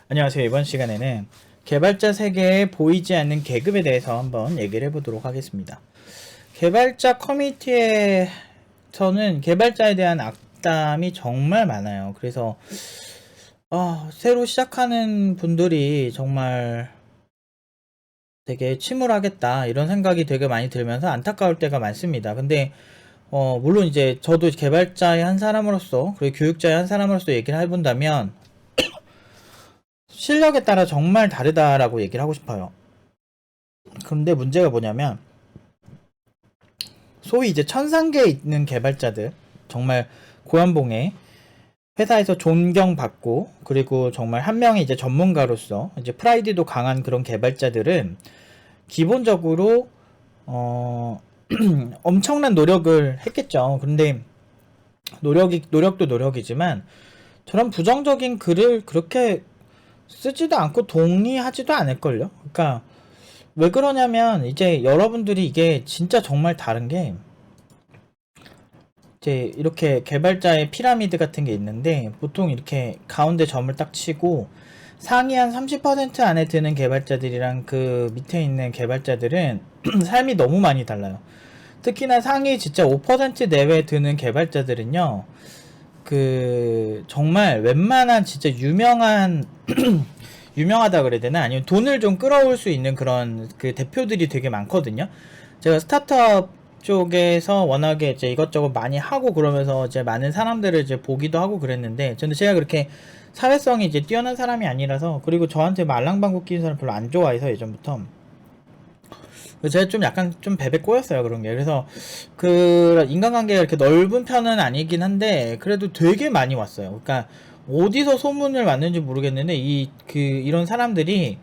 안녕하세요. 이번 시간에는 개발자 세계에 보이지 않는 계급에 대해서 한번 얘기를 해보도록 하겠습니다. 개발자 커뮤니티에서는 개발자에 대한 악담이 정말 많아요. 그래서 새로 시작하는 분들이 정말 되게 침울하겠다 이런 생각이 되게 많이 들면서 안타까울 때가 많습니다. 근데 물론 이제 저도 개발자의 한 사람으로서 그리고 교육자의 한 사람으로서 얘기를 해본다면 실력에 따라 정말 다르다라고 얘기를 하고 싶어요. 그런데 문제가 뭐냐면 소위 이제 천상계에 있는 개발자들, 정말 고연봉에 회사에서 존경받고 그리고 정말 한 명의 이제 전문가로서 이제 프라이드도 강한 그런 개발자들은 기본적으로 엄청난 노력을 했겠죠. 근데 노력도 노력이지만 저런 부정적인 글을 그렇게 쓰지도 않고 동의하지도 않을걸요. 그러니까 왜 그러냐면 이제 여러분들이 이게 진짜 정말 다른 게 이제 이렇게 개발자의 피라미드 같은 게 있는데 보통 이렇게 가운데 점을 딱 치고 상위 한 30% 안에 드는 개발자들이랑 그 밑에 있는 개발자들은 삶이 너무 많이 달라요. 특히나 상위 진짜 5% 내외 드는 개발자들은요. 그 정말 웬만한 진짜 유명하다 그래야 되나? 아니면 돈을 좀 끌어올 수 있는 그런 그 대표들이 되게 많거든요. 제가 스타트업 쪽에서 워낙에 이제 이것저것 많이 하고 그러면서 이제 많은 사람들을 이제 보기도 하고 그랬는데, 저는 제가 그렇게 사회성이 이제 뛰어난 사람이 아니라서, 그리고 저한테 말랑방구 끼는 사람 별로 안 좋아해서 예전부터 제가 좀 약간 좀 베베 꼬였어요 그런 게. 그래서 그 인간관계가 이렇게 넓은 편은 아니긴 한데 그래도 되게 많이 왔어요. 그러니까 어디서 소문을 왔는지 모르겠는데 이런 사람들이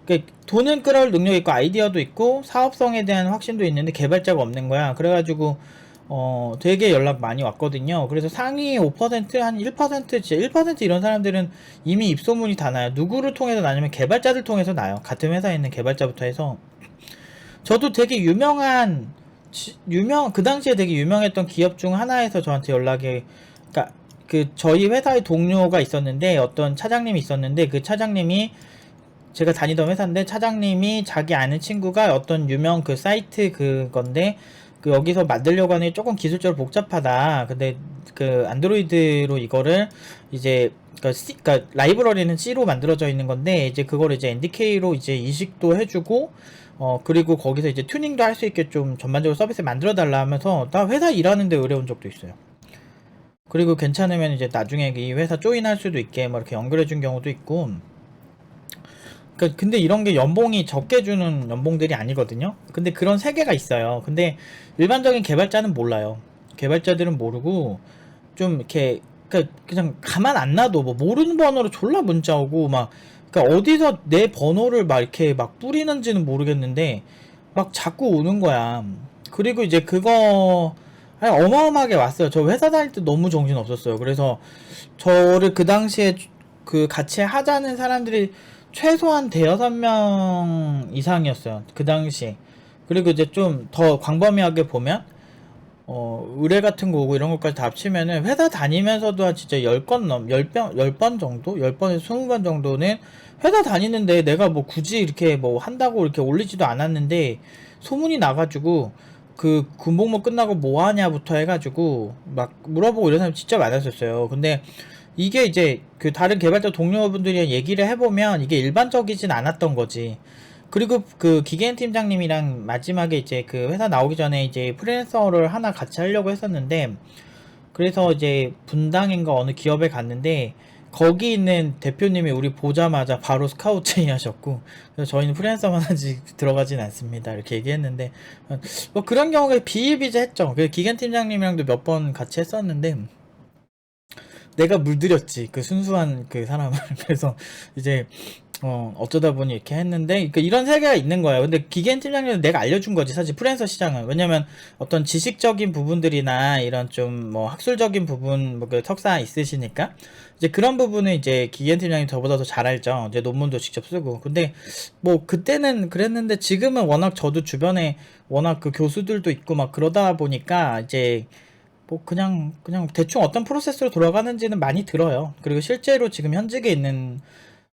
그 돈을 끌어올 능력이 있고 아이디어도 있고 사업성에 대한 확신도 있는데 개발자가 없는 거야. 그래가지고 되게 연락 많이 왔거든요. 그래서 상위 5%한 1% 진짜 1% 이런 사람들은 이미 입소문이 다 나요. 누구를 통해서 나냐면 개발자들 통해서 나요. 같은 회사에 있는 개발자부터 해서. 저도 되게 그 당시에 되게 유명했던 기업 중 하나에서 저한테 연락이, 그니까 그 저희 회사의 동료가 있었는데 어떤 차장님이 있었는데 그 차장님이, 제가 다니던 회사인데 차장님이 자기 아는 친구가 어떤 유명 그 사이트 그건데 그 여기서 만들려고 하는 게 조금 기술적으로 복잡하다. 근데 그 안드로이드로 이거를 이제 그러니까 라이브러리는 C로 만들어져 있는 건데 이제 그걸 이제 NDK로 이제 이식도 해주고 그리고 거기서 이제 튜닝도 할 수 있게 좀 전반적으로 서비스 만들어 달라 하면서 나 회사 일하는데 의뢰온 적도 있어요. 그리고 괜찮으면 이제 나중에 이 회사 조인할 수도 있게 뭐 이렇게 연결해 준 경우도 있고. 근데 이런 게 연봉이 적게 주는 연봉들이 아니거든요. 근데 그런 세계가 있어요. 근데 일반적인 개발자는 몰라요. 개발자들은 모르고 좀 이렇게 그냥 가만 안 놔도 뭐 모르는 번호로 졸라 문자 오고 막, 그러니까 어디서 내 번호를 막 이렇게 막 뿌리는지는 모르겠는데 막 자꾸 오는 거야. 그리고 이제 그거 아니, 어마어마하게 왔어요. 저 회사 다닐 때 너무 정신 없었어요. 그래서 저를 그 당시에 그 같이 하자는 사람들이 최소한 대여섯 명 이상이었어요. 그 당시에. 그리고 이제 좀 더 광범위하게 보면 의뢰 같은 거 오고 이런 것까지 다 합치면은 회사 다니면서도 한 진짜 10건 열 번 정도? 10번에서 20번 정도는 회사 다니는데 내가 뭐 굳이 이렇게 뭐 한다고 이렇게 올리지도 않았는데 소문이 나가지고 그 군복무 끝나고 뭐 하냐부터 해가지고 막 물어보고 이런 사람 진짜 많았었어요. 근데 이게 이제 그 다른 개발자 동료분들이랑 얘기를 해보면 이게 일반적이진 않았던 거지. 그리고 그 기계인 팀장님이랑 마지막에 이제 그 회사 나오기 전에 이제 프리랜서를 하나 같이 하려고 했었는데, 그래서 이제 분당인가 어느 기업에 갔는데 거기 있는 대표님이 우리 보자마자 바로 스카우트 제의하셨고, 그래서 저희는 프리랜서만 하지 들어가진 않습니다 이렇게 얘기했는데, 뭐 그런 경우가 비일비재했죠. 그 기계인 팀장님이랑도 몇 번 같이 했었는데 내가 물들였지 그 순수한 그 사람을. 그래서 이제 어쩌다 보니 이렇게 했는데, 그러니까 이런 세계가 있는 거예요. 근데 기계인 팀장님은 내가 알려준 거지 사실 프리랜서 시장은. 왜냐면 어떤 지식적인 부분들이나 이런 좀 뭐 학술적인 부분 뭐 그 석사 있으시니까 이제 그런 부분은 이제 기계인 팀장님 저보다 더 잘 알죠. 이제 논문도 직접 쓰고. 근데 뭐 그때는 그랬는데 지금은 워낙 저도 주변에 워낙 그 교수들도 있고 막 그러다 보니까 이제 뭐 그냥 대충 어떤 프로세스로 돌아가는지는 많이 들어요. 그리고 실제로 지금 현직에 있는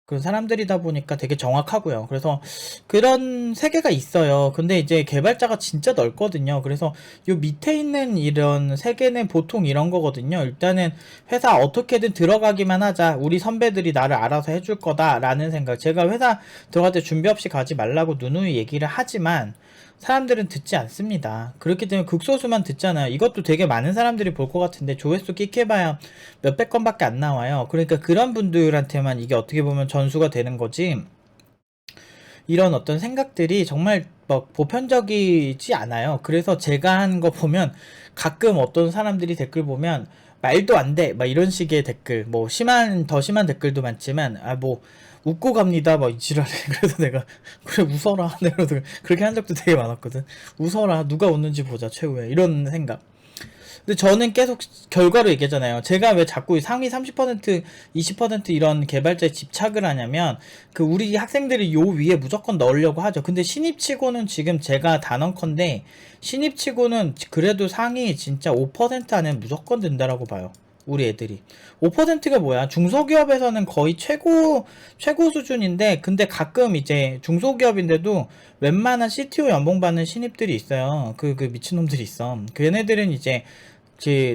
그런 사람들이다 보니까 되게 정확하고요. 그래서 그런 세계가 있어요. 근데 이제 개발자가 진짜 넓거든요. 그래서 요 밑에 있는 이런 세계는 보통 이런 거거든요. 일단은 회사 어떻게든 들어가기만 하자. 우리 선배들이 나를 알아서 해줄 거다라는 생각. 제가 회사 들어갈 때 준비 없이 가지 말라고 누누이 얘기를 하지만 사람들은 듣지 않습니다. 그렇기 때문에 극소수만 듣잖아요. 이것도 되게 많은 사람들이 볼 것 같은데 조회수 끽해봐야 몇백 건밖에 안 나와요. 그러니까 그런 분들한테만 이게 어떻게 보면 전수가 되는 거지. 이런 어떤 생각들이 정말 뭐 보편적이지 않아요. 그래서 제가 한 거 보면 가끔 어떤 사람들이 댓글 보면 말도 안 돼, 막 이런 식의 댓글, 뭐 더 심한 댓글도 많지만, 뭐 웃고 갑니다, 막 이 지랄해. 그래서 내가 그래 웃어라. 내가 그렇게 한 적도 되게 많았거든. 웃어라, 누가 웃는지 보자, 최후에 이런 생각. 근데 저는 계속 결과로 얘기하잖아요. 제가 왜 자꾸 상위 30%, 20% 이런 개발자에 집착을 하냐면, 그 우리 학생들이 요 위에 무조건 넣으려고 하죠. 근데 신입치고는 지금 제가 단언컨대, 신입치고는 그래도 상위 진짜 5% 안에 무조건 든다라고 봐요. 우리 애들이. 5%가 뭐야? 중소기업에서는 거의 최고 수준인데, 근데 가끔 이제 중소기업인데도 웬만한 CTO 연봉 받는 신입들이 있어요. 그 미친놈들이 있어. 걔네들은 이제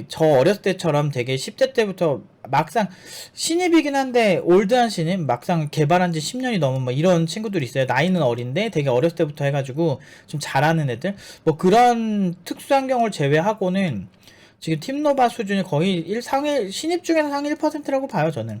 저 어렸을 때처럼 되게 10대 때부터 막상 신입이긴 한데 올드한 신입 막상 개발한 지 10년이 넘은 뭐 이런 친구들이 있어요. 나이는 어린데 되게 어렸을 때부터 해가지고 좀 잘하는 애들 뭐 그런 특수한 경우를 제외하고는 지금 팀노바 수준이 거의 상위 신입 중에서 상위 1%라고 봐요. 저는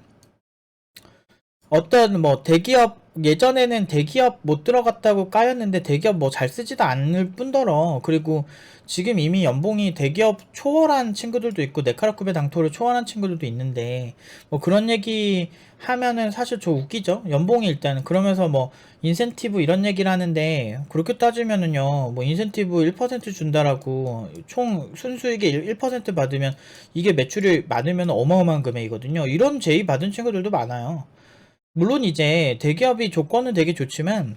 어떤 뭐 대기업 예전에는 대기업 못 들어갔다고 까였는데 대기업 뭐 잘 쓰지도 않을 뿐더러 그리고 지금 이미 연봉이 대기업 초월한 친구들도 있고 네카라쿠베 당토를 초월한 친구들도 있는데 뭐 그런 얘기 하면은 사실 저 웃기죠. 연봉이 일단 그러면서 뭐 인센티브 이런 얘기를 하는데 그렇게 따지면은요 뭐 인센티브 1% 준다라고 총 순수익의 1% 받으면 이게 매출이 많으면 어마어마한 금액이거든요. 이런 제의 받은 친구들도 많아요. 물론 이제 대기업이 조건은 되게 좋지만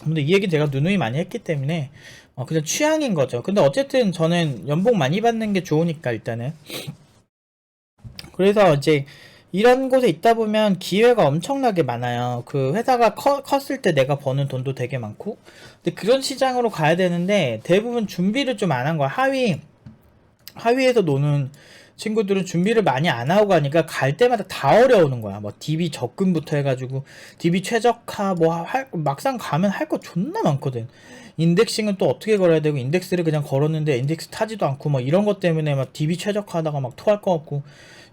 근데 이 얘기 제가 누누이 많이 했기 때문에 그냥 취향인 거죠. 근데 어쨌든 저는 연봉 많이 받는 게 좋으니까 일단은 그래서 이제 이런 곳에 있다 보면 기회가 엄청나게 많아요. 그 회사가 컸을 때 내가 버는 돈도 되게 많고 근데 그런 시장으로 가야 되는데 대부분 준비를 좀 안 한 거야. 하위에서 노는 친구들은 준비를 많이 안 하고 가니까 갈 때마다 다 어려우는 거야. 뭐 DB 접근부터 해가지고 DB 최적화 막상 가면 할 거 존나 많거든. 인덱싱은 또 어떻게 걸어야 되고 인덱스를 그냥 걸었는데 인덱스 타지도 않고 뭐 이런 것 때문에 막 DB 최적화하다가 막 토할 것 같고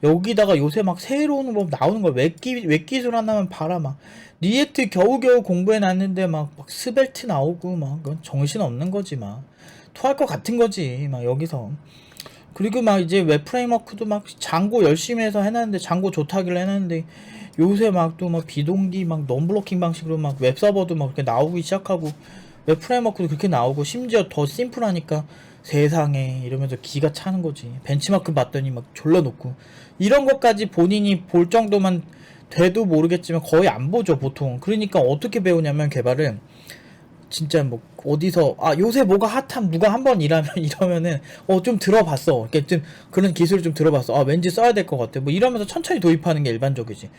여기다가 요새 막 새로운 법 나오는 거야. 웹기술 하나만 봐라 막 리액트 겨우겨우 공부해 놨는데 막 스벨트 나오고 막 그건 정신 없는 거지 막 토할 것 같은 거지 막 여기서. 그리고 막 이제 웹 프레임워크도 막 장고 열심히 해서 해놨는데 장고 좋다길래 해놨는데 요새 막 또 막 비동기 막 넘블로킹 방식으로 막 웹 서버도 막 그렇게 나오기 시작하고 웹 프레임워크도 그렇게 나오고 심지어 더 심플하니까 세상에 이러면서 기가 차는 거지. 벤치마크 봤더니 막 졸라 높고 이런 것까지 본인이 볼 정도만 돼도 모르겠지만 거의 안 보죠 보통. 그러니까 어떻게 배우냐면 개발을 진짜 뭐 어디서 요새 뭐가 핫함 누가 한번 일하면 이러면은 좀 들어봤어. 이렇게 좀 그런 기술을 좀 들어봤어. 왠지 써야 될 것 같아. 뭐 이러면서 천천히 도입하는 게 일반적이지.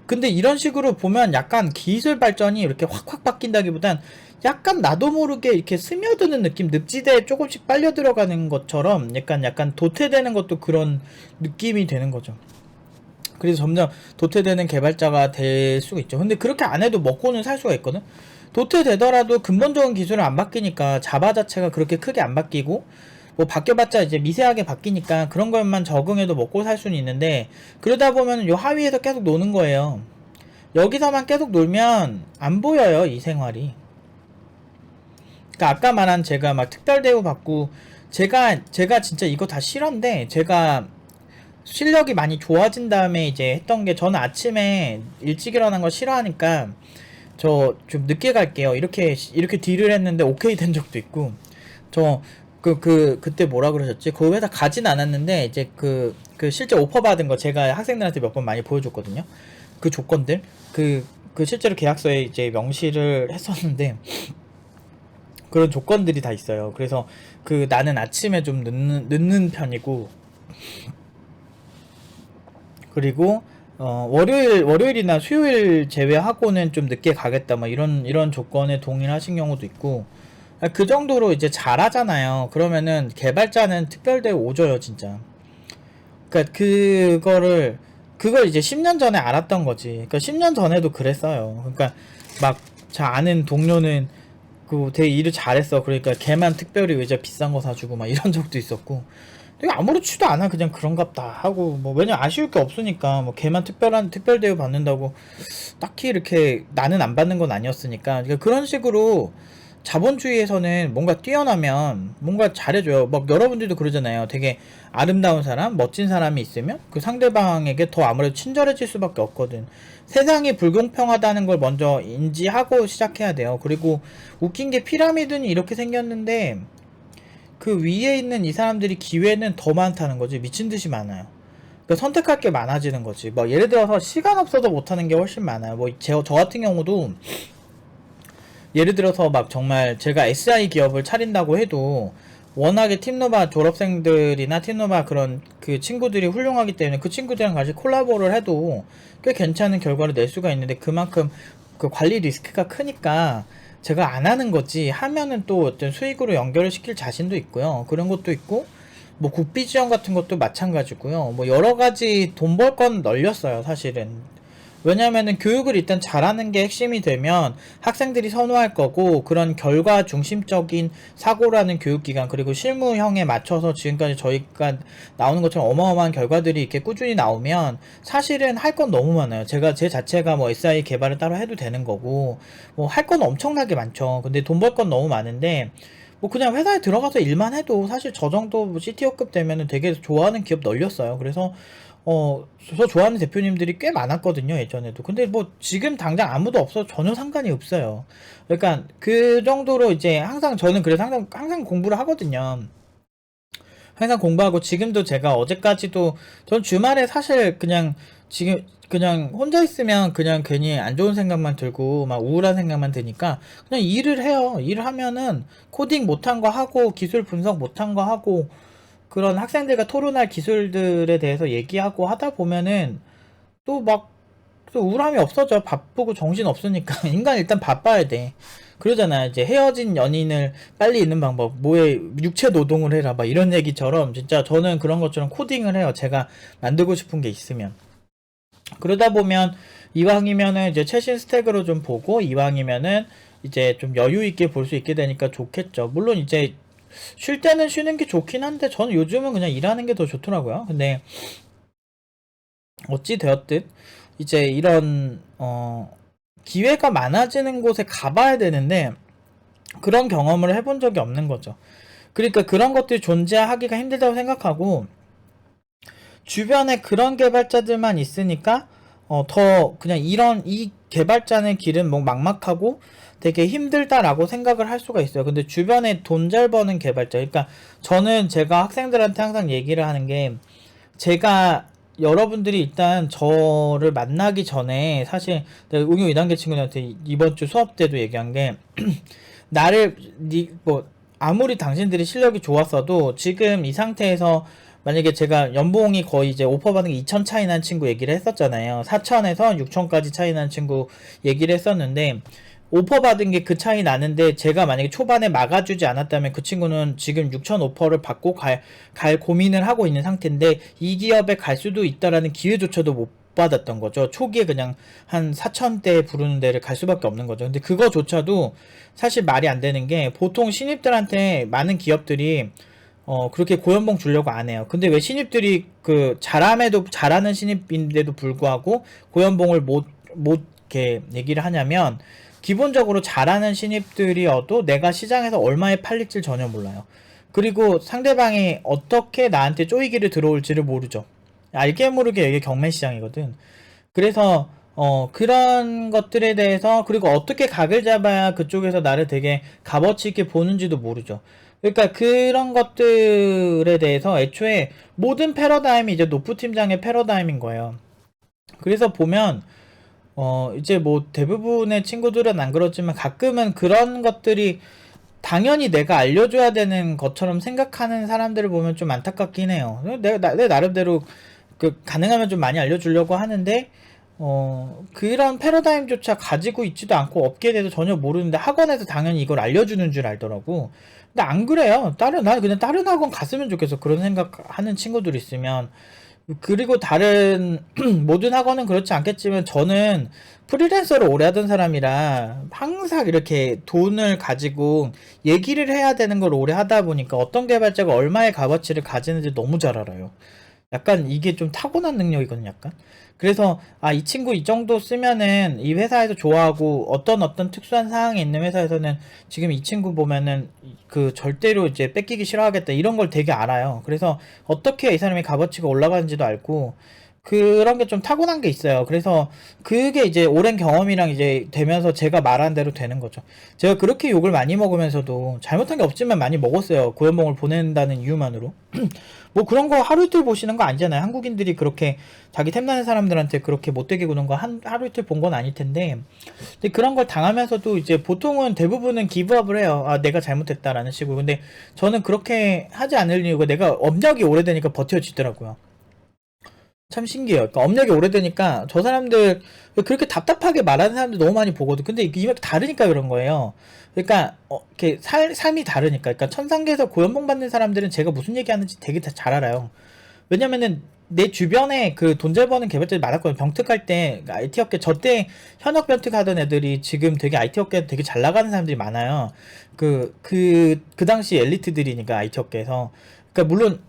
근데 이런 식으로 보면 약간 기술 발전이 이렇게 확확 바뀐다기보단 약간 나도 모르게 이렇게 스며드는 느낌, 늪지대에 조금씩 빨려 들어가는 것처럼 약간 도태되는 것도 그런 느낌이 되는 거죠. 그래서 점점 도태되는 개발자가 될 수가 있죠. 근데 그렇게 안 해도 먹고는 살 수가 있거든. 도태되더라도 근본적인 기술은 안 바뀌니까 자바 자체가 그렇게 크게 안 바뀌고 뭐 바뀌어봤자 이제 미세하게 바뀌니까 그런 것만 적응해도 먹고 살 수는 있는데 그러다 보면 요 하위에서 계속 노는 거예요. 여기서만 계속 놀면 안 보여요 이 생활이. 그러니까 아까 말한 제가 막 특별 대우 받고 제가 진짜 이거 다 싫은데 제가 실력이 많이 좋아진 다음에 이제 했던 게 저는 아침에 일찍 일어난 거 싫어하니까 저 좀 늦게 갈게요. 이렇게 딜을 했는데 오케이 된 적도 있고, 저 그때 뭐라 그러셨지? 그 회사 가진 않았는데 이제 그 실제 오퍼 받은 거 제가 학생들한테 몇 번 많이 보여줬거든요. 그 조건들 그 실제로 계약서에 이제 명시를 했었는데 그런 조건들이 다 있어요. 그래서 나는 아침에 좀 늦는 편이고 그리고 월요일이나 수요일 제외하고는 좀 늦게 가겠다, 뭐 이런 조건에 동의를 하신 경우도 있고, 그 정도로 이제 잘하잖아요. 그러면은 개발자는 특별대우 오줘요, 진짜. 그러니까 그걸 이제 10년 전에 알았던 거지. 그러니까 10년 전에도 그랬어요. 그러니까 막 저 아는 동료는 그 되게 일을 잘했어. 그러니까 걔만 특별히 의자 비싼 거 사주고 막 이런 적도 있었고. 되게 아무렇지도 않아. 그냥 그런갑다 하고 뭐 왜냐 아쉬울 게 없으니까 뭐 걔만 특별 대우 받는다고 딱히 이렇게 나는 안 받는 건 아니었으니까. 그러니까 그런 식으로 자본주의에서는 뭔가 뛰어나면 뭔가 잘해줘요. 막 여러분들도 그러잖아요. 되게 아름다운 사람, 멋진 사람이 있으면 그 상대방에게 더 아무래도 친절해질 수밖에 없거든. 세상이 불공평하다는 걸 먼저 인지하고 시작해야 돼요. 그리고 웃긴 게 피라미드는 이렇게 생겼는데 그 위에 있는 이 사람들이 기회는 더 많다는 거지. 미친 듯이 많아요. 그러니까 선택할 게 많아지는 거지. 뭐 예를 들어서 시간 없어도 못하는 게 훨씬 많아요. 뭐 저 같은 경우도 예를 들어서 막 정말 제가 SI 기업을 차린다고 해도 워낙에 팀노바 졸업생들이나 팀노바 그런 그 친구들이 훌륭하기 때문에 그 친구들이랑 같이 콜라보를 해도 꽤 괜찮은 결과를 낼 수가 있는데 그만큼 그 관리 리스크가 크니까 제가 안 하는 거지. 하면은 또 어떤 수익으로 연결을 시킬 자신도 있고요. 그런 것도 있고 뭐 국비 지원 같은 것도 마찬가지고요. 뭐 여러 가지 돈 벌 건 널렸어요, 사실은. 왜냐면은 교육을 일단 잘하는 게 핵심이 되면 학생들이 선호할 거고, 그런 결과 중심적인 사고라는 교육기관, 그리고 실무형에 맞춰서 지금까지 저희가 나오는 것처럼 어마어마한 결과들이 이렇게 꾸준히 나오면 사실은 할 건 너무 많아요. 제 자체가 뭐 SI 개발을 따로 해도 되는 거고, 뭐 할 건 엄청나게 많죠. 근데 돈 벌 건 너무 많은데, 뭐 그냥 회사에 들어가서 일만 해도 사실 저 정도 뭐 CTO급 되면은 되게 좋아하는 기업 널렸어요. 그래서 저 좋아하는 대표님들이 꽤 많았거든요, 예전에도. 근데 뭐 지금 당장 아무도 없어서 전혀 상관이 없어요. 그러니까 그 정도로 이제 항상 저는 그래서 항상 공부를 하거든요. 항상 공부하고 지금도 제가 어제까지도 전 주말에 사실 그냥 지금 그냥 혼자 있으면 그냥 괜히 안 좋은 생각만 들고 막 우울한 생각만 드니까 그냥 일을 해요. 일을 하면은 코딩 못한 거 하고 기술 분석 못한 거 하고 그런 학생들과 토론할 기술들에 대해서 얘기하고 하다 보면은 또 막 또 우울함이 없어져. 바쁘고 정신 없으니까. 인간 일단 바빠야 돼. 그러잖아. 이제 헤어진 연인을 빨리 잊는 방법. 뭐에 육체 노동을 해라. 막 이런 얘기처럼 진짜 저는 그런 것처럼 코딩을 해요. 제가 만들고 싶은 게 있으면. 그러다 보면 이왕이면은 이제 최신 스택으로 좀 보고 이왕이면은 이제 좀 여유 있게 볼 수 있게 되니까 좋겠죠. 물론 이제 쉴 때는 쉬는 게 좋긴 한데 저는 요즘은 그냥 일하는 게 더 좋더라고요. 근데 어찌 되었든 이제 이런 기회가 많아지는 곳에 가봐야 되는데 그런 경험을 해본 적이 없는 거죠. 그러니까 그런 것들이 존재하기가 힘들다고 생각하고 주변에 그런 개발자들만 있으니까 더 그냥 이 개발자는 길은 뭐 막막하고 되게 힘들다라고 생각을 할 수가 있어요. 근데 주변에 돈 잘 버는 개발자, 그러니까 저는 제가 학생들한테 항상 얘기를 하는 게 제가 여러분들이 일단 저를 만나기 전에 사실 내가 응용 2단계 친구들한테 이번 주 수업 때도 얘기한 게 나를 뭐 아무리 당신들이 실력이 좋았어도 지금 이 상태에서 만약에 제가 연봉이 거의 이제 오퍼 받은 게 2천 차이 난 친구 얘기를 했었잖아요. 4천에서 6천까지 차이 난 친구 얘기를 했었는데 오퍼 받은 게 그 차이 나는데 제가 만약에 초반에 막아주지 않았다면 그 친구는 지금 6천 오퍼를 받고 갈 고민을 하고 있는 상태인데 이 기업에 갈 수도 있다라는 기회조차도 못 받았던 거죠. 초기에 그냥 한 4천대 부르는 데를 갈 수밖에 없는 거죠. 근데 그거조차도 사실 말이 안 되는 게 보통 신입들한테 많은 기업들이 그렇게 고연봉 주려고 안 해요. 근데 왜 신입들이 잘하는 신입인데도 불구하고 고연봉을 못 이렇게 얘기를 하냐면 기본적으로 잘하는 신입들이어도 내가 시장에서 얼마에 팔릴지 전혀 몰라요. 그리고 상대방이 어떻게 나한테 쪼이기를 들어올지를 모르죠. 알게 모르게 이게 경매 시장이거든. 그래서 그런 것들에 대해서 그리고 어떻게 각을 잡아야 그쪽에서 나를 되게 값어치 있게 보는지도 모르죠. 그러니까 그런 것들에 대해서 애초에 모든 패러다임이 이제 노프 팀장의 패러다임인 거예요. 그래서 보면 이제 뭐 대부분의 친구들은 안 그렇지만 가끔은 그런 것들이 당연히 내가 알려줘야 되는 것처럼 생각하는 사람들을 보면 좀 안타깝긴 해요. 내 나름대로 가능하면 좀 많이 알려주려고 하는데 그런 패러다임조차 가지고 있지도 않고 업계에 대해서 전혀 모르는데 학원에서 당연히 이걸 알려주는 줄 알더라고. 근데 안 그래요. 나 그냥 다른 학원 갔으면 좋겠어. 그런 생각하는 친구들 있으면. 그리고 다른 모든 학원은 그렇지 않겠지만 저는 프리랜서를 오래 하던 사람이라 항상 이렇게 돈을 가지고 얘기를 해야 되는 걸 오래 하다 보니까 어떤 개발자가 얼마의 값어치를 가지는지 너무 잘 알아요. 약간 이게 좀 타고난 능력이거든요, 약간. 그래서 이 친구 이 정도 쓰면은 이 회사에서 좋아하고 어떤 특수한 사항이 있는 회사에서는 지금 이 친구 보면은 절대로 이제 뺏기기 싫어하겠다 이런 걸 되게 알아요. 그래서 어떻게 이 사람의 값어치가 올라가는지도 알고 그런 게 좀 타고난 게 있어요. 그래서 그게 이제 오랜 경험이랑 이제 되면서 제가 말한 대로 되는 거죠. 제가 그렇게 욕을 많이 먹으면서도 잘못한 게 없지만 많이 먹었어요. 고연봉을 보낸다는 이유만으로. 뭐 그런 거 하루 이틀 보시는 거 아니잖아요. 한국인들이 그렇게 자기 템나는 사람들한테 그렇게 못되게 구는 거 하루 이틀 본 건 아닐 텐데. 근데 그런 걸 당하면서도 이제 보통은 대부분은 기브업을 해요. 내가 잘못했다라는 식으로. 근데 저는 그렇게 하지 않을 이유가 내가 업력이 오래되니까 버텨지더라고요. 참 신기해요. 그러니까 업력이 오래되니까 저 사람들 그렇게 답답하게 말하는 사람들 너무 많이 보거든. 근데 이게 다르니까 그런 거예요. 그러니까 이렇게 삶이 다르니까. 그러니까 천상계에서 고연봉 받는 사람들은 제가 무슨 얘기하는지 되게 다 잘 알아요. 왜냐면은 내 주변에 돈 잘 버는 개발자들이 많았거든요. 병특할 때 IT 업계 저 때 현역 병특 하던 애들이 지금 되게 IT 업계 되게 잘 나가는 사람들이 많아요. 그 당시 엘리트들이니까 IT 업계에서. 그러니까 물론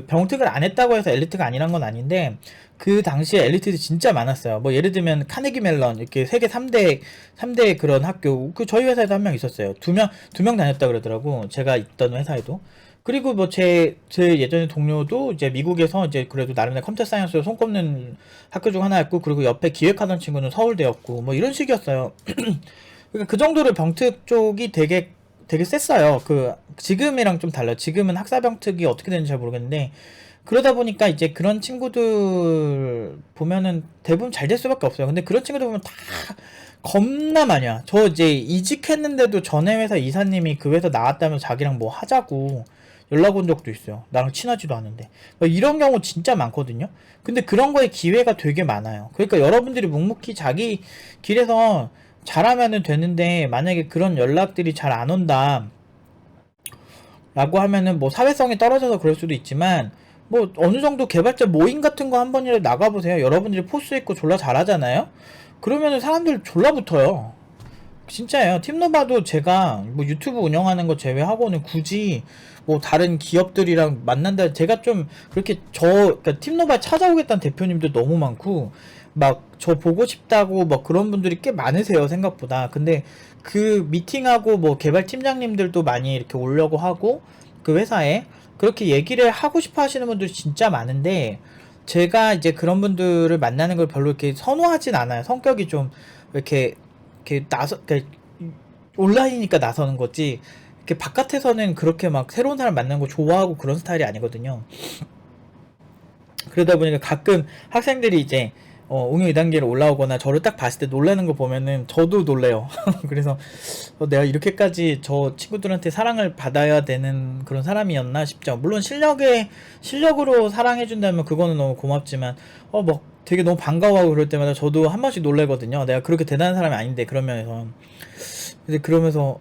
병특을 안 했다고 해서 엘리트가 아니란 건 아닌데 그 당시에 엘리트들이 진짜 많았어요. 뭐 예를 들면 카네기 멜런 이렇게 세계 3대 그런 학교 저희 회사에도 한 명 있었어요. 두 명 다녔다 그러더라고. 제가 있던 회사에도. 그리고 뭐 제 예전에 동료도 이제 미국에서 이제 그래도 나름대로 컴퓨터 사이언스로 손꼽는 학교 중 하나였고, 그리고 옆에 기획하던 친구는 서울대였고 뭐 이런 식이었어요. 그러니까 그 정도로 병특 쪽이 되게 셌어요. 지금이랑 좀 달라요. 지금은 학사병특이 어떻게 되는지 잘 모르겠는데, 그러다 보니까 이제 그런 친구들 보면은 대부분 잘 될 수밖에 없어요. 근데 그런 친구들 보면 다 겁나 많이 와. 저 이제 이직했는데도 전에 회사 이사님이 그 회사 나왔다면 자기랑 뭐 하자고 연락 온 적도 있어요. 나랑 친하지도 않은데. 이런 경우 진짜 많거든요. 근데 그런 거에 기회가 되게 많아요. 그러니까 여러분들이 묵묵히 자기 길에서 잘하면은 되는데, 만약에 그런 연락들이 잘 안 온다 라고 하면은 뭐 사회성이 떨어져서 그럴 수도 있지만, 뭐 어느 정도 개발자 모임 같은 거 한 번이라도 나가보세요. 여러분들이 포스 있고 졸라 잘하잖아요. 그러면은 사람들 졸라 붙어요. 진짜예요. 팀노바도 제가 뭐 유튜브 운영하는 거 제외하고는 굳이 뭐 다른 기업들이랑 만난다, 제가 좀 그렇게 그러니까 팀노바에 찾아오겠다는 대표님들 너무 많고 막 저 보고 싶다고 뭐 그런 분들이 꽤 많으세요, 생각보다. 근데 그 미팅하고 뭐 개발 팀장님들도 많이 이렇게 오려고 하고 그 회사에 그렇게 얘기를 하고 싶어 하시는 분들이 진짜 많은데, 제가 이제 그런 분들을 만나는 걸 별로 이렇게 선호하진 않아요. 성격이 좀 이렇게 그러니까 온라인이니까 나서는 거지, 이렇게 바깥에서는 그렇게 막 새로운 사람 만나는 거 좋아하고 그런 스타일이 아니거든요. 그러다 보니까 가끔 학생들이 이제 응용 2단계로 올라오거나 저를 딱 봤을 때 놀라는 거 보면은 저도 놀래요. 그래서 내가 이렇게까지 저 친구들한테 사랑을 받아야 되는 그런 사람이었나 싶죠. 물론 실력으로 사랑해준다면 그거는 너무 고맙지만 뭐 되게 너무 반가워하고 그럴 때마다 저도 한 번씩 놀래거든요. 내가 그렇게 대단한 사람이 아닌데 그런 면에서. 근데 그러면서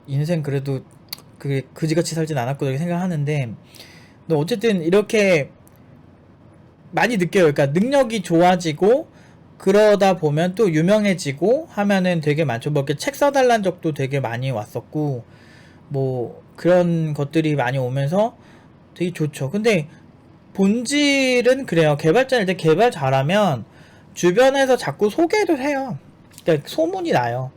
인생 그래도 그게 그지같이 살진 않았고 이렇게 생각하는데, 근데 어쨌든 이렇게 많이 느껴요. 그러니까 능력이 좋아지고 그러다 보면 또 유명해지고 하면은 되게 많죠. 뭐 이렇게 책 써달라는 적도 되게 많이 왔었고 뭐 그런 것들이 많이 오면서 되게 좋죠. 근데 본질은 그래요. 개발자일 때 개발 잘하면 주변에서 자꾸 소개를 해요. 그러니까 소문이 나요.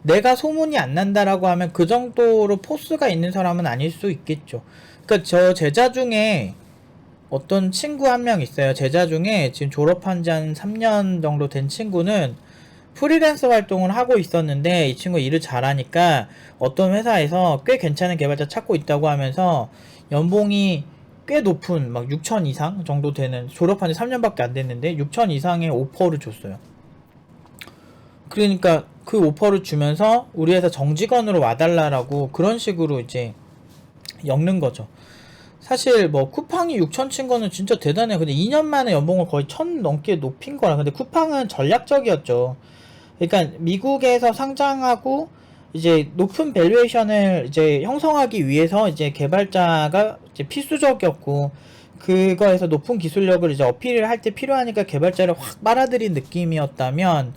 내가 소문이 안 난다라고 하면 그 정도로 포스가 있는 사람은 아닐 수 있겠죠. 그러니까 저 제자 중에 어떤 친구 한 명 있어요. 제자 중에 지금 졸업한 지 한 3년 정도 된 친구는 프리랜서 활동을 하고 있었는데, 이 친구 일을 잘하니까 어떤 회사에서 꽤 괜찮은 개발자 찾고 있다고 하면서 연봉이 꽤 높은 막 6천 이상 정도 되는, 졸업한 지 3년밖에 안 됐는데 6천 이상의 오퍼를 줬어요. 그러니까 그 오퍼를 주면서 우리 회사 정직원으로 와달라라고 그런 식으로 이제 엮는 거죠. 사실 뭐 쿠팡이 6천 친 거는 진짜 대단해요. 근데 2년 만에 연봉을 거의 1,000 넘게 높인 거라. 근데 쿠팡은 전략적이었죠. 그러니까 미국에서 상장하고 이제 높은 밸류에이션을 이제 형성하기 위해서 이제 개발자가 이제 필수적이었고, 그거에서 높은 기술력을 이제 어필을 할 때 필요하니까 개발자를 확 빨아들인 느낌이었다면,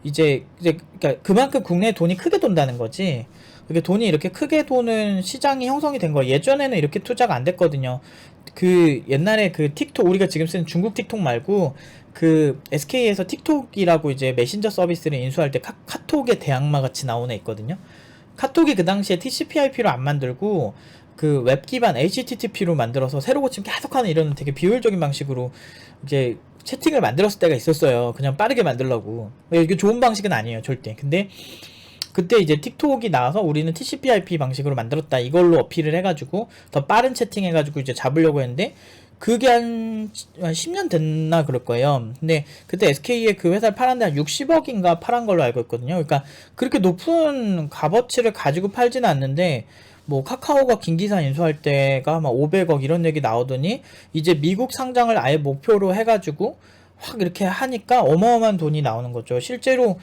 이제 그러니까 그만큼 국내에 돈이 크게 돈다는 거지. 그게 돈이 이렇게 크게 도는 시장이 형성이 된 거예요. 예전에는 이렇게 투자가 안 됐거든요. 그 옛날에 그 틱톡, 우리가 지금 쓰는 중국 틱톡 말고 그 SK에서 틱톡이라고 이제 메신저 서비스를 인수할 때 카톡의 대항마 같이 나오는 애 있거든요. 카톡이 그 당시에 TCP/IP로 안 만들고 그 웹 기반 HTTP로 만들어서 새로 고침 계속하는 이런 되게 비효율적인 방식으로 이제 채팅을 만들었을 때가 있었어요. 그냥 빠르게 만들려고. 이게 좋은 방식은 아니에요, 절대. 근데 그때 이제 틱톡이 나와서 우리는 TCP/IP 방식으로 만들었다, 이걸로 어필을 해가지고 더 빠른 채팅 해가지고 이제 잡으려고 했는데, 그게 한 10년 됐나 그럴 거예요. 근데 그때 SK에 그 회사를 팔았는데 한 60억인가 팔은 걸로 알고 있거든요. 그러니까 그렇게 높은 값어치를 가지고 팔지는 않는데, 뭐 카카오가 김기사 인수할 때가 막 500억 이런 얘기 나오더니 이제 미국 상장을 아예 목표로 해가지고 확 이렇게 하니까 어마어마한 돈이 나오는 거죠. 실제로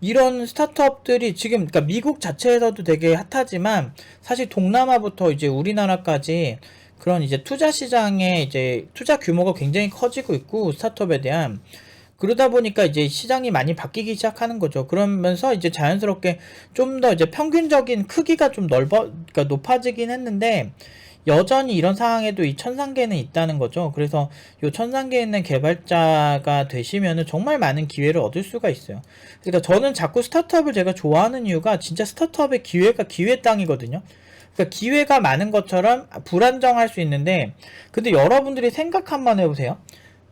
이런 스타트업들이 지금, 그러니까 미국 자체에서도 되게 핫하지만 사실 동남아부터 이제 우리나라까지 그런 이제 투자 시장에 이제 투자 규모가 굉장히 커지고 있고, 스타트업에 대한. 그러다 보니까 이제 시장이 많이 바뀌기 시작하는 거죠. 그러면서 이제 자연스럽게 좀 더 이제 평균적인 크기가 좀 그러니까 높아지긴 했는데, 여전히 이런 상황에도 이 천상계는 있다는 거죠. 그래서 이 천상계에 있는 개발자가 되시면은 정말 많은 기회를 얻을 수가 있어요. 그러니까 저는 자꾸 스타트업을 제가 좋아하는 이유가, 진짜 스타트업의 기회가 기회 땅이거든요. 그러니까 기회가 많은 것처럼 불안정할 수 있는데, 근데 여러분들이 생각 한번 해보세요.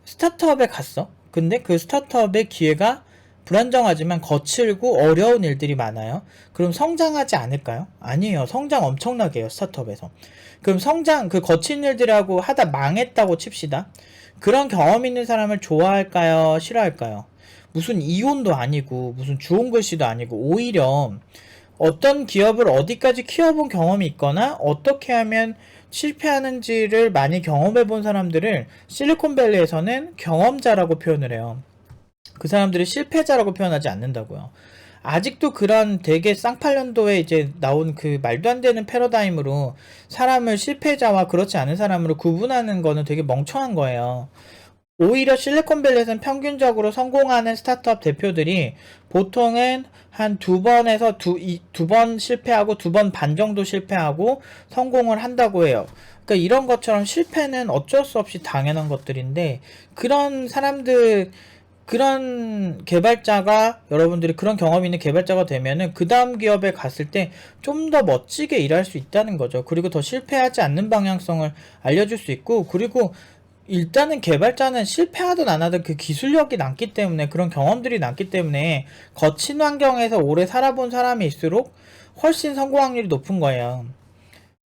스타트업에 갔어. 근데 그 스타트업의 기회가 불안정하지만 거칠고 어려운 일들이 많아요. 그럼 성장하지 않을까요? 아니에요. 성장 엄청나게 해요, 스타트업에서. 그럼 성장, 그 거친 일들하고 하다 망했다고 칩시다. 그런 경험 있는 사람을 좋아할까요? 싫어할까요? 무슨 이혼도 아니고 무슨 주홍 글씨도 아니고, 오히려 어떤 기업을 어디까지 키워본 경험이 있거나 어떻게 하면 실패하는지를 많이 경험해 본 사람들을 실리콘밸리에서는 경험자라고 표현을 해요. 그 사람들이 실패자라고 표현하지 않는다고요. 아직도 그런 되게 쌍팔년도에 이제 나온 그 말도 안 되는 패러다임으로 사람을 실패자와 그렇지 않은 사람으로 구분하는 거는 되게 멍청한 거예요. 오히려 실리콘밸리에서는 평균적으로 성공하는 스타트업 대표들이 보통은 한 두 번에서 두 번 실패하고 두 번 반 정도 실패하고 성공을 한다고 해요. 그러니까 이런 것처럼 실패는 어쩔 수 없이 당연한 것들인데, 그런 사람들, 그런 개발자가, 여러분들이 그런 경험이 있는 개발자가 되면은 그 다음 기업에 갔을 때 좀 더 멋지게 일할 수 있다는 거죠. 그리고 더 실패하지 않는 방향성을 알려줄 수 있고, 그리고 일단은 개발자는 실패하든 안 하든 그 기술력이 남기 때문에, 그런 경험들이 남기 때문에 거친 환경에서 오래 살아본 사람일수록 훨씬 성공 확률이 높은 거예요.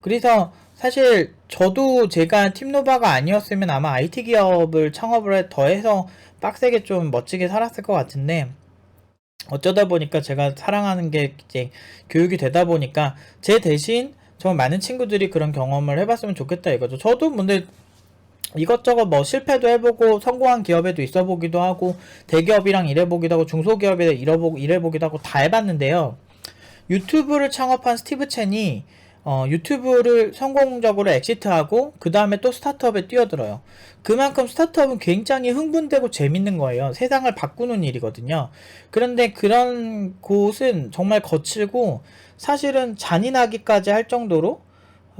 그래서 사실 저도 제가 팀노바가 아니었으면 아마 IT 기업을 창업을 더해서 빡세게 좀 멋지게 살았을 것 같은데, 어쩌다 보니까 제가 사랑하는 게 이제 교육이 되다 보니까 제 대신 정말 많은 친구들이 그런 경험을 해봤으면 좋겠다 이거죠. 저도 근데 이것저것 뭐 실패도 해보고 성공한 기업에도 있어보기도 하고, 대기업이랑 일해보기도 하고, 중소기업에 일해보기도 하고 다 해봤는데요. 유튜브를 창업한 스티브 첸이 유튜브를 성공적으로 엑시트하고 그 다음에 또 스타트업에 뛰어들어요. 그만큼 스타트업은 굉장히 흥분되고 재밌는 거예요. 세상을 바꾸는 일이거든요. 그런데 그런 곳은 정말 거칠고 사실은 잔인하기까지 할 정도로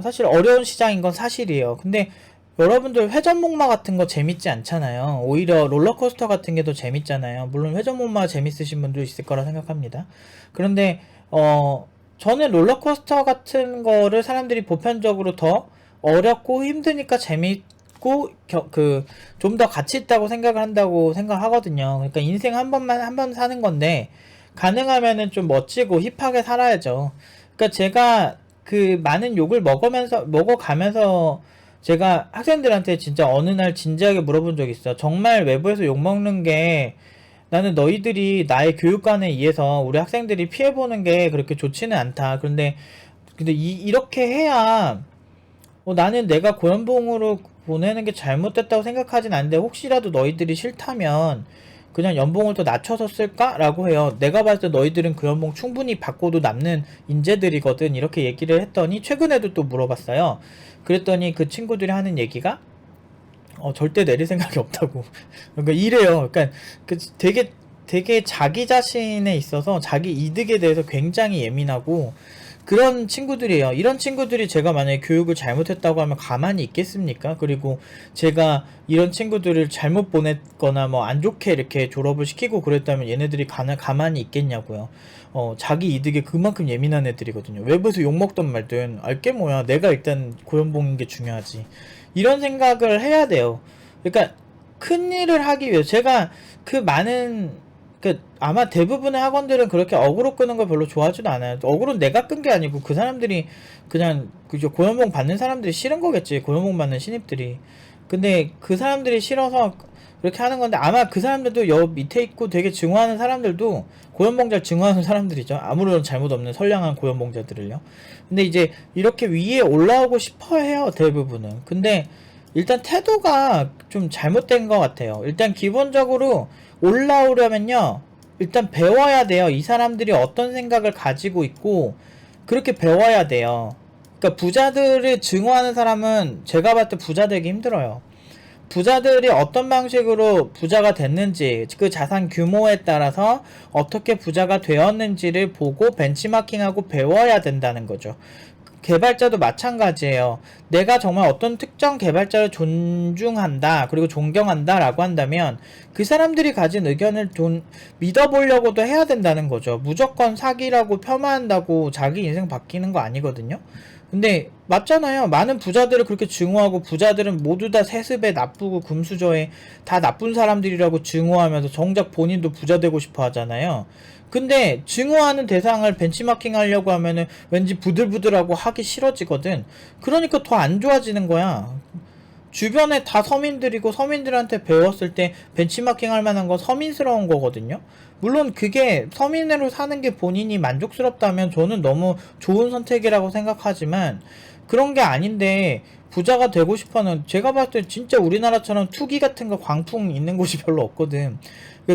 사실 어려운 시장인 건 사실이에요. 근데 여러분들 회전목마 같은 거 재밌지 않잖아요. 오히려 롤러코스터 같은 게 더 재밌잖아요. 물론 회전목마 재밌으신 분도 있을 거라 생각합니다. 그런데 저는 롤러코스터 같은 거를 사람들이 보편적으로 더 어렵고 힘드니까 재밌고 좀 더 가치 있다고 생각을 한다고 생각하거든요. 그러니까 인생 한 번 사는 건데 가능하면은 좀 멋지고 힙하게 살아야죠. 그러니까 제가 그 많은 욕을 먹어가면서 제가 학생들한테 진짜 어느 날 진지하게 물어본 적이 있어. 정말 외부에서 욕먹는 게, 나는 너희들이 나의 교육관에 의해서 우리 학생들이 피해보는 게 그렇게 좋지는 않다. 근데 이렇게 해야 나는 내가 고연봉으로 보내는 게 잘못됐다고 생각하진 않는데 혹시라도 너희들이 싫다면 그냥 연봉을 더 낮춰서 쓸까라고 해요. 내가 봤을 때 너희들은 그 연봉 충분히 받고도 남는 인재들이거든. 이렇게 얘기를 했더니 최근에도 또 물어봤어요. 그랬더니 그 친구들이 하는 얘기가 절대 내릴 생각이 없다고. 그러니까 이래요. 그러니까 되게 자기 자신에 있어서 자기 이득에 대해서 굉장히 예민하고 그런 친구들이에요. 이런 친구들이 제가 만약에 교육을 잘못했다고 하면 가만히 있겠습니까? 그리고 제가 이런 친구들을 잘못 보냈거나 뭐 안 좋게 이렇게 졸업을 시키고 그랬다면 얘네들이 가만히 있겠냐고요. 자기 이득에 그만큼 예민한 애들이거든요. 외부에서 욕먹던 말든 알게 뭐야. 내가 일단 고연봉인 게 중요하지. 이런 생각을 해야 돼요. 그러니까 큰 일을 하기 위해 제가 그 많은 아마 대부분의 학원들은 그렇게 어그로 끄는 걸 별로 좋아하지도 않아요. 어그로는 내가 끈 게 아니고 그 사람들이 그냥 그저 고연봉 받는 사람들이 싫은 거겠지. 고연봉 받는 신입들이. 근데 그 사람들이 싫어서 그렇게 하는 건데 아마 그 사람들도 여 밑에 있고 되게 증오하는 사람들도 고연봉자를 증오하는 사람들이죠. 아무런 잘못 없는 선량한 고연봉자들을요. 근데 이제 이렇게 위에 올라오고 싶어 해요. 대부분은. 근데 일단 태도가 좀 잘못된 것 같아요. 일단 기본적으로 올라오려면요 일단 배워야 돼요. 이 사람들이 어떤 생각을 가지고 있고 그렇게 배워야 돼요. 그러니까 부자들을 증오하는 사람은 제가 봤을 때 부자 되기 힘들어요. 부자들이 어떤 방식으로 부자가 됐는지 그 자산 규모에 따라서 어떻게 부자가 되었는지를 보고 벤치마킹하고 배워야 된다는 거죠. 개발자도 마찬가지예요. 내가 정말 어떤 특정 개발자를 존중한다 그리고 존경한다 라고 한다면 그 사람들이 가진 의견을 좀 믿어보려고도 해야 된다는 거죠. 무조건 사기라고 폄하한다고 자기 인생 바뀌는 거 아니거든요. 근데 맞잖아요. 많은 부자들을 그렇게 증오하고 부자들은 모두 다 세습에 나쁘고 금수저에 다 나쁜 사람들이라고 증오하면서 정작 본인도 부자 되고 싶어 하잖아요. 근데 증오하는 대상을 벤치마킹 하려고 하면은 왠지 부들부들하고 하기 싫어지거든. 그러니까 더 안 좋아지는 거야. 주변에 다 서민들이고 서민들한테 배웠을 때 벤치마킹 할 만한 건 서민스러운 거거든요. 물론 그게 서민으로 사는 게 본인이 만족스럽다면 저는 너무 좋은 선택이라고 생각하지만 그런 게 아닌데 부자가 되고 싶어는 제가 봤을 때 진짜 우리나라처럼 투기 같은 거 광풍 있는 곳이 별로 없거든.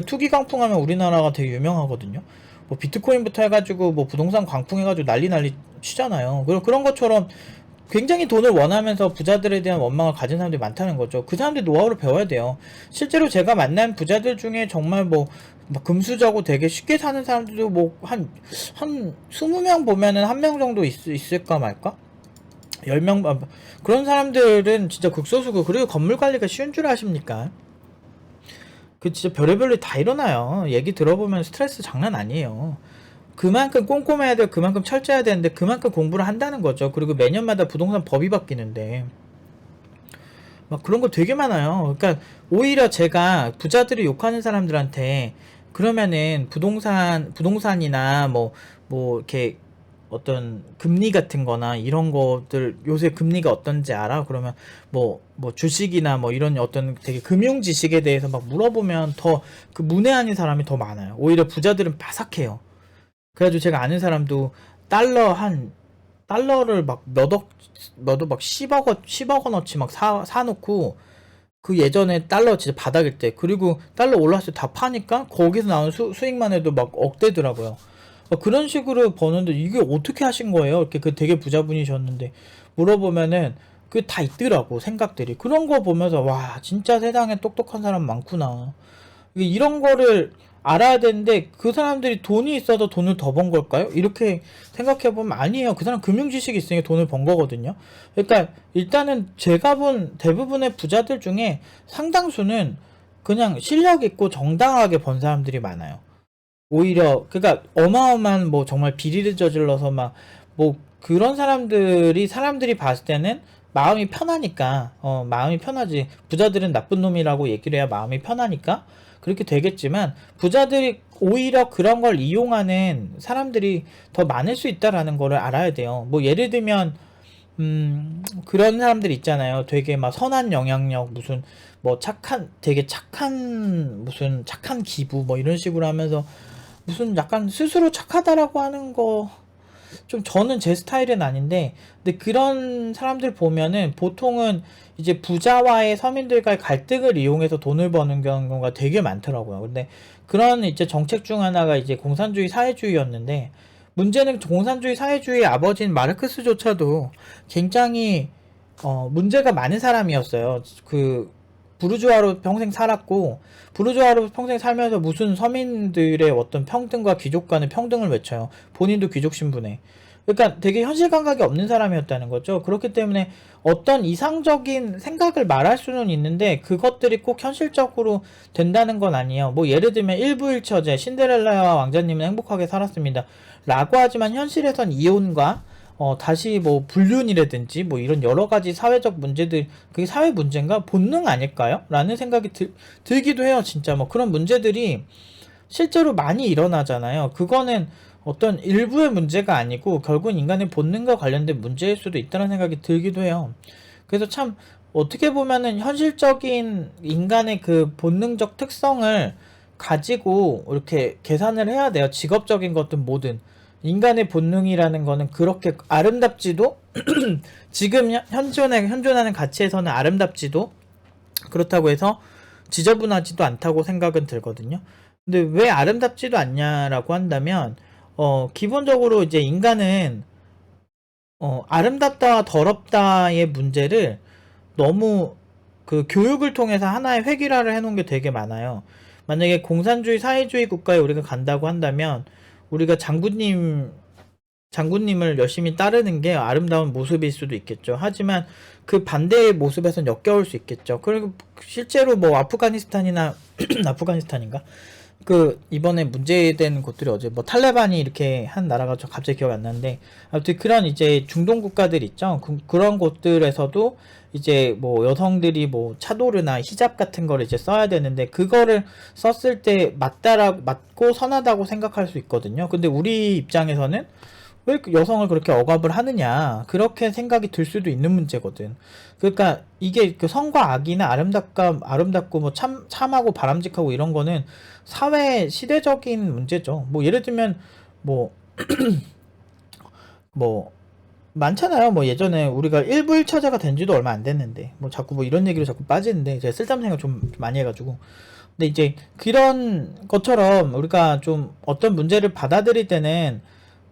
투기 광풍 하면 우리나라가 되게 유명하거든요. 뭐 비트코인부터 해가지고 뭐 부동산 광풍 해가지고 난리 치잖아요. 그런 것처럼 굉장히 돈을 원하면서 부자들에 대한 원망을 가진 사람들이 많다는 거죠. 그 사람들이 노하우를 배워야 돼요. 실제로 제가 만난 부자들 중에 정말 뭐 금수저고 되게 쉽게 사는 사람들도 뭐 한 20명 보면은 한 명 정도 있을까 말까? 10명, 그런 사람들은 진짜 극소수고, 그리고 건물 관리가 쉬운 줄 아십니까? 그 진짜 별의별 일 다 일어나요. 얘기 들어보면 스트레스 장난 아니에요. 그만큼 꼼꼼해야 돼요. 그만큼 철저해야 되는데 그만큼 공부를 한다는 거죠. 그리고 매년마다 부동산 법이 바뀌는데 막 그런 거 되게 많아요. 그러니까 오히려 제가 부자들이 욕하는 사람들한테 그러면은 부동산이나 뭐 이렇게 어떤 금리 같은 거나 이런 것들 요새 금리가 어떤지 알아? 그러면 뭐 주식이나 뭐 이런 어떤 되게 금융 지식에 대해서 막 물어보면 더 그 문외 아닌 사람이 더 많아요. 오히려 부자들은 바삭해요. 그래가지고 제가 아는 사람도 달러를 막 몇억 막 10억 원어치 막 사놓고 그 예전에 달러 진짜 바닥일 때 그리고 달러 올랐을 때 다 파니까 거기서 나오는 수익만 해도 막 억대더라고요. 그런 식으로 버는데 이게 어떻게 하신 거예요? 이렇게 그 되게 부자분이셨는데 물어보면은 그 다 있더라고 생각들이. 그런 거 보면서 와 진짜 세상에 똑똑한 사람 많구나. 이런 거를 알아야 되는데 그 사람들이 돈이 있어서 돈을 더 번 걸까요? 이렇게 생각해보면 아니에요. 그 사람 금융지식이 있으니까 돈을 번 거거든요. 그러니까 일단은 제가 본 대부분의 부자들 중에 상당수는 그냥 실력 있고 정당하게 번 사람들이 많아요. 오히려 그러니까 어마어마한 뭐 정말 비리를 저질러서 막 뭐 그런 사람들이 봤을 때는 마음이 편하니까 마음이 편하지. 부자들은 나쁜 놈이라고 얘기를 해야 마음이 편하니까 그렇게 되겠지만 부자들이 오히려 그런 걸 이용하는 사람들이 더 많을 수 있다라는 거를 알아야 돼요. 뭐 예를 들면 그런 사람들 있잖아요. 되게 막 선한 영향력 무슨 뭐 되게 착한 무슨 착한 기부 뭐 이런 식으로 하면서 무슨 약간 스스로 착하다라고 하는 거 좀 저는 제 스타일은 아닌데, 근데 그런 사람들 보면은 보통은 이제 부자와의 서민들과의 갈등을 이용해서 돈을 버는 경우가 되게 많더라고요. 근데 그런 이제 정책 중 하나가 이제 공산주의 사회주의였는데, 문제는 공산주의 사회주의의 아버지인 마르크스조차도 굉장히 문제가 많은 사람이었어요. 부르주아로 평생 살았고, 부르주아로 평생 살면서 무슨 서민들의 어떤 평등과 귀족 간의 평등을 외쳐요. 본인도 귀족 신분에. 그러니까 되게 현실 감각이 없는 사람이었다는 거죠. 그렇기 때문에 어떤 이상적인 생각을 말할 수는 있는데 그것들이 꼭 현실적으로 된다는 건 아니에요. 뭐 예를 들면 일부일처제 신데렐라와 왕자님은 행복하게 살았습니다 라고 하지만 현실에선 이혼과 다시 뭐 불륜이라든지 뭐 이런 여러 가지 사회적 문제들, 그게 사회 문제인가? 본능 아닐까요? 라는 생각이 들기도 해요, 진짜. 뭐 그런 문제들이 실제로 많이 일어나잖아요. 그거는 어떤 일부의 문제가 아니고 결국 인간의 본능과 관련된 문제일 수도 있다는 생각이 들기도 해요. 그래서 참 어떻게 보면은 현실적인 인간의 그 본능적 특성을 가지고 이렇게 계산을 해야 돼요. 직업적인 것든 뭐든. 인간의 본능이라는 거는 그렇게 아름답지도 지금 현존하는 가치에서는 아름답지도 그렇다고 해서 지저분하지도 않다고 생각은 들거든요. 근데 왜 아름답지도 않냐라고 한다면 기본적으로 이제 인간은 아름답다와 더럽다의 문제를 너무 그 교육을 통해서 하나의 획일화를 해놓은 게 되게 많아요. 만약에 공산주의 사회주의 국가에 우리가 간다고 한다면 우리가 장군님을 열심히 따르는 게 아름다운 모습일 수도 있겠죠. 하지만 그 반대의 모습에선 역겨울 수 있겠죠. 그리고 실제로 뭐 아프가니스탄이나 아프가니스탄인가? 그 이번에 문제된 곳들이 어제 뭐 탈레반이 이렇게 한 나라가 저 갑자기 기억이 안 나는데, 아무튼 그런 이제 중동 국가들 있죠. 그런 곳들에서도 이제 뭐 여성들이 뭐 차도르나 히잡 같은 거를 이제 써야 되는데 그거를 썼을 때 맞고 선하다고 생각할 수 있거든요. 근데 우리 입장에서는 왜 여성을 그렇게 억압을 하느냐, 그렇게 생각이 들 수도 있는 문제거든. 그러니까 이게 그 성과 악이나 아름답고 뭐 참하고 바람직하고 이런 거는 사회 시대적인 문제죠. 뭐 예를 들면 뭐 뭐 많잖아요. 뭐 예전에 우리가 일부일처제가 된 지도 얼마 안 됐는데 뭐 자꾸 뭐 이런 얘기로 자꾸 빠지는데 제가 쓸데없는 생각 좀 많이 해가지고. 근데 이제 그런 것처럼 우리가 좀 어떤 문제를 받아들일 때는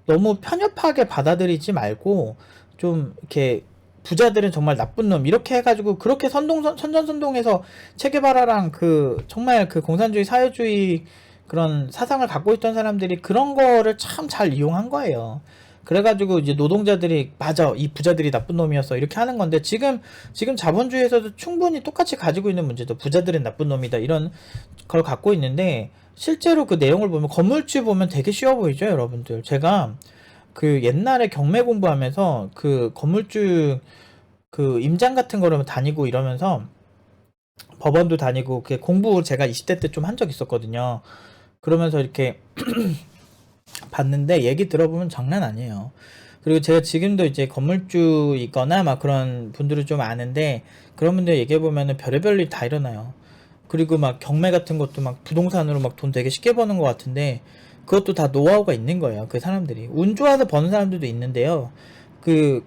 너무 편협하게 받아들이지 말고 좀 이렇게 부자들은 정말 나쁜 놈 이렇게 해가지고 그렇게 선전선동해서 체게바라랑 그 정말 그 공산주의 사회주의 그런 사상을 갖고 있던 사람들이 그런 거를 참 잘 이용한 거예요. 그래가지고 이제 노동자들이 맞아 이 부자들이 나쁜 놈이었어 이렇게 하는 건데, 지금 자본주의에서도 충분히 똑같이 가지고 있는 문제도 부자들은 나쁜 놈이다 이런 걸 갖고 있는데, 실제로 그 내용을 보면 건물주 보면 되게 쉬워 보이죠, 여러분들. 제가 그 옛날에 경매 공부하면서 그 건물주 그 임장 같은 거를 다니고 이러면서 법원도 다니고 그 공부 제가 20대 때 좀 한 적 있었거든요. 그러면서 이렇게 봤는데 얘기 들어보면 장난 아니에요. 그리고 제가 지금도 이제 건물주이거나 막 그런 분들을 좀 아는데, 그런 분들 얘기해보면은 별의별 일 다 일어나요. 그리고 막 경매 같은 것도 막 부동산으로 막 돈 되게 쉽게 버는 것 같은데 그것도 다 노하우가 있는 거예요. 그 사람들이 운 좋아서 버는 사람들도 있는데요.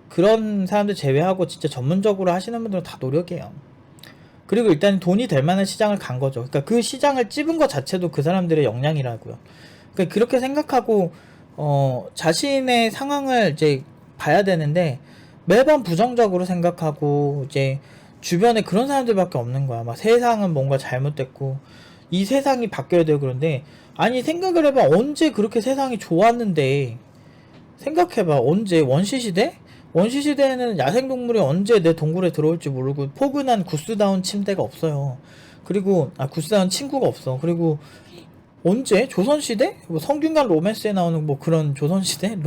그런 사람들 제외하고 진짜 전문적으로 하시는 분들은 다 노력이에요. 그리고 일단 돈이 될 만한 시장을 간 거죠. 그러니까 그 시장을 찝은 것 자체도 그 사람들의 역량이라고요. 그러니까 그렇게 생각하고 자신의 상황을 이제 봐야 되는데 매번 부정적으로 생각하고 이제 주변에 그런 사람들밖에 없는 거야. 막 세상은 뭔가 잘못됐고 이 세상이 바뀌어야 되고. 그런데 아니 생각을 해봐. 언제 그렇게 세상이 좋았는데, 생각해봐. 언제 원시시대? 원시시대에는 야생동물이 언제 내 동굴에 들어올지 모르고 포근한 구스다운 침대가 없어요. 그리고 구스다운 친구가 없어. 그리고 언제? 조선시대? 뭐 성균관 로맨스에 나오는 뭐 그런 조선시대?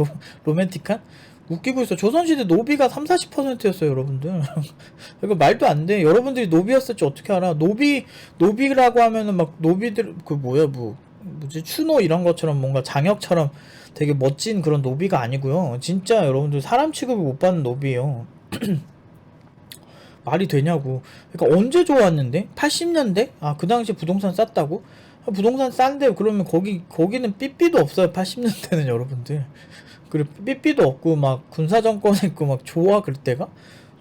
로맨틱한? 웃기고 있어. 조선시대 노비가 30-40%였어요, 여러분들. 이거 말도 안 돼. 여러분들이 노비였을지 어떻게 알아? 노비라고 하면은 막 노비들, 뭐지? 추노 이런 것처럼 뭔가 장혁처럼 되게 멋진 그런 노비가 아니고요. 진짜 여러분들 사람 취급을 못 받는 노비예요. 말이 되냐고. 그러니까 언제 좋았는데? 80년대? 그 당시 부동산 쌌다고? 부동산 싼데 그러면 거기는 삐삐도 없어요. 80년대는 여러분들. 그리고 삐삐도 없고 막 군사정권 있고 막 좋아 그럴 때가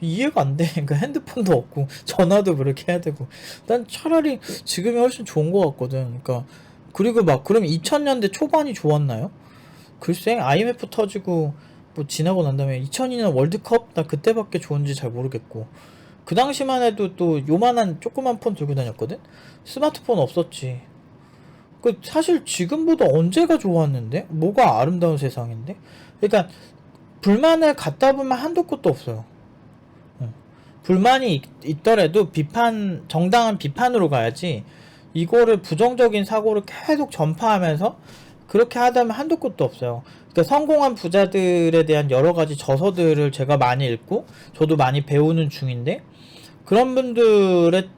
이해가 안 돼. 그러니까 핸드폰도 없고 전화도 그렇게 해야 되고 난 차라리 지금이 훨씬 좋은 것 같거든. 그러니까 그리고 막 그럼 2000년대 초반이 좋았나요? 글쎄 IMF 터지고 뭐 지나고 난 다음에 2002년 월드컵 나 그때밖에 좋은지 잘 모르겠고 그 당시만 해도 또 요만한 조그만 폰 들고 다녔거든. 스마트폰 없었지. 그 사실 지금보다 언제가 좋았는데 뭐가 아름다운 세상인데. 그러니까 불만을 갖다 보면 한도 끝도 없어요. 불만이 있더라도 비판, 정당한 비판으로 가야지 이거를 부정적인 사고를 계속 전파하면서 그렇게 하다면 한도 끝도 없어요. 그러니까 성공한 부자들에 대한 여러 가지 저서들을 제가 많이 읽고 저도 많이 배우는 중인데 그런 분들의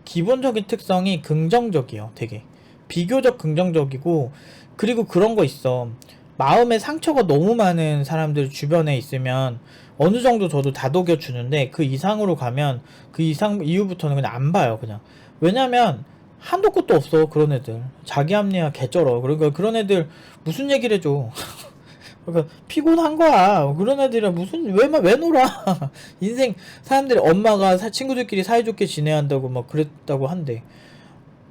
기본적인 특성이 긍정적이에요. 되게 비교적 긍정적이고 그리고 그런 거 있어. 마음에 상처가 너무 많은 사람들 주변에 있으면 어느 정도 저도 다독여 주는데 그 이상으로 가면 그 이상 이후부터는 그냥 안 봐요. 그냥 왜냐면 한도 끝도 없어. 그런 애들 자기 합리화 개쩔어. 그러니까 그런 애들 무슨 얘기를 해줘. 그러니까 피곤한 거야. 그런 애들이랑 무슨 왜 놀아. 인생 사람들이 엄마가 친구들끼리 사이좋게 지내야 한다고 막 그랬다고 한대.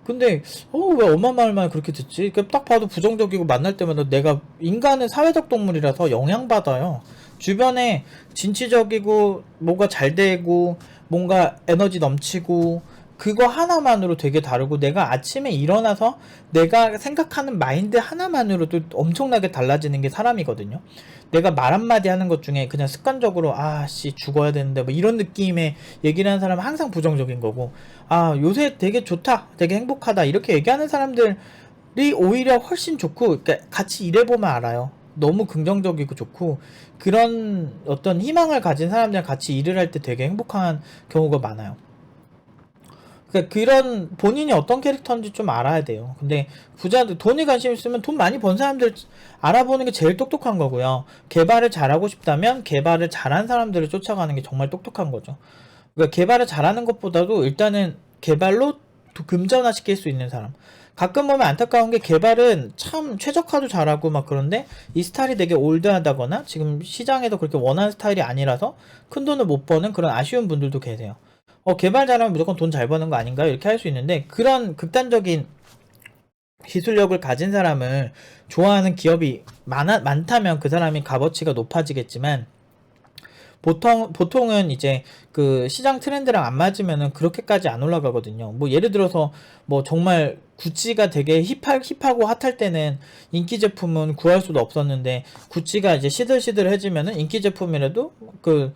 근데 왜 엄마 말만 그렇게 듣지? 그러니까 딱 봐도 부정적이고 만날 때마다 내가 인간은 사회적 동물이라서 영향받아요. 주변에 진취적이고 뭔가 잘 되고 뭔가 에너지 넘치고 그거 하나만으로 되게 다르고 내가 아침에 일어나서 내가 생각하는 마인드 하나만으로도 엄청나게 달라지는 게 사람이거든요. 내가 말 한마디 하는 것 중에 그냥 습관적으로 아씨 죽어야 되는데 뭐 이런 느낌의 얘기를 하는 사람은 항상 부정적인 거고 아 요새 되게 좋다 되게 행복하다 이렇게 얘기하는 사람들이 오히려 훨씬 좋고 그러니까 같이 일해보면 알아요. 너무 긍정적이고 좋고 그런 어떤 희망을 가진 사람들이랑 같이 일을 할 때 되게 행복한 경우가 많아요. 그러니까 그런 본인이 어떤 캐릭터인지 좀 알아야 돼요. 근데 부자들 돈이 관심 있으면 돈 많이 번 사람들 알아보는 게 제일 똑똑한 거고요. 개발을 잘하고 싶다면 개발을 잘한 사람들을 쫓아가는 게 정말 똑똑한 거죠. 그러니까 개발을 잘하는 것보다도 일단은 개발로 금전화 시킬 수 있는 사람. 가끔 보면 안타까운 게 개발은 참 최적화도 잘하고 막 그런데 이 스타일이 되게 올드하다거나 지금 시장에서 그렇게 원하는 스타일이 아니라서 큰 돈을 못 버는 그런 아쉬운 분들도 계세요. 개발 잘하면 무조건 돈 잘 버는 거 아닌가요? 이렇게 할 수 있는데 그런 극단적인 기술력을 가진 사람을 좋아하는 기업이 많다면 그 사람이 값어치가 높아지겠지만 보통은 이제 그 시장 트렌드랑 안 맞으면은 그렇게까지 안 올라가거든요. 뭐 예를 들어서 뭐 정말 구찌가 되게 힙하고 핫할 때는 인기 제품은 구할 수도 없었는데 구찌가 이제 시들시들해지면은 인기 제품이라도 그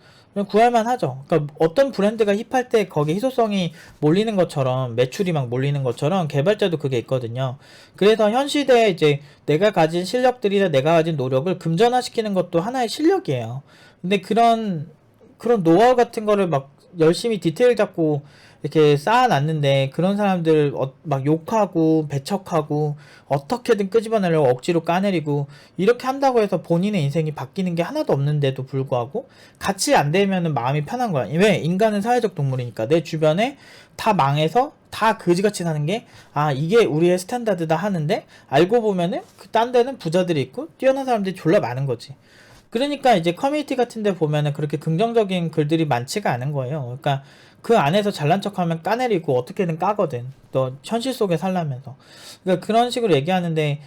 구할만 하죠. 그러니까 어떤 브랜드가 힙할 때 거기에 희소성이 몰리는 것처럼 매출이 막 몰리는 것처럼 개발자도 그게 있거든요. 그래서 현 시대에 이제 내가 가진 실력들이나 내가 가진 노력을 금전화시키는 것도 하나의 실력이에요. 근데 그런 노하우 같은 거를 막 열심히 디테일 잡고 이렇게 쌓아놨는데 그런 사람들 막 욕하고 배척하고 어떻게든 끄집어내려고 억지로 까내리고 이렇게 한다고 해서 본인의 인생이 바뀌는 게 하나도 없는데도 불구하고 같이 안 되면은 마음이 편한 거야. 왜? 인간은 사회적 동물이니까 내 주변에 다 망해서 다 그지같이 사는 게 이게 우리의 스탠다드다 하는데 알고 보면은 그 딴 데는 부자들이 있고 뛰어난 사람들이 졸라 많은 거지. 그러니까 이제 커뮤니티 같은 데 보면은 그렇게 긍정적인 글들이 많지가 않은 거예요. 그러니까 그 안에서 잘난 척하면 까내리고 어떻게든 까거든. 너 현실 속에 살라면서. 그러니까 그런 식으로 얘기하는데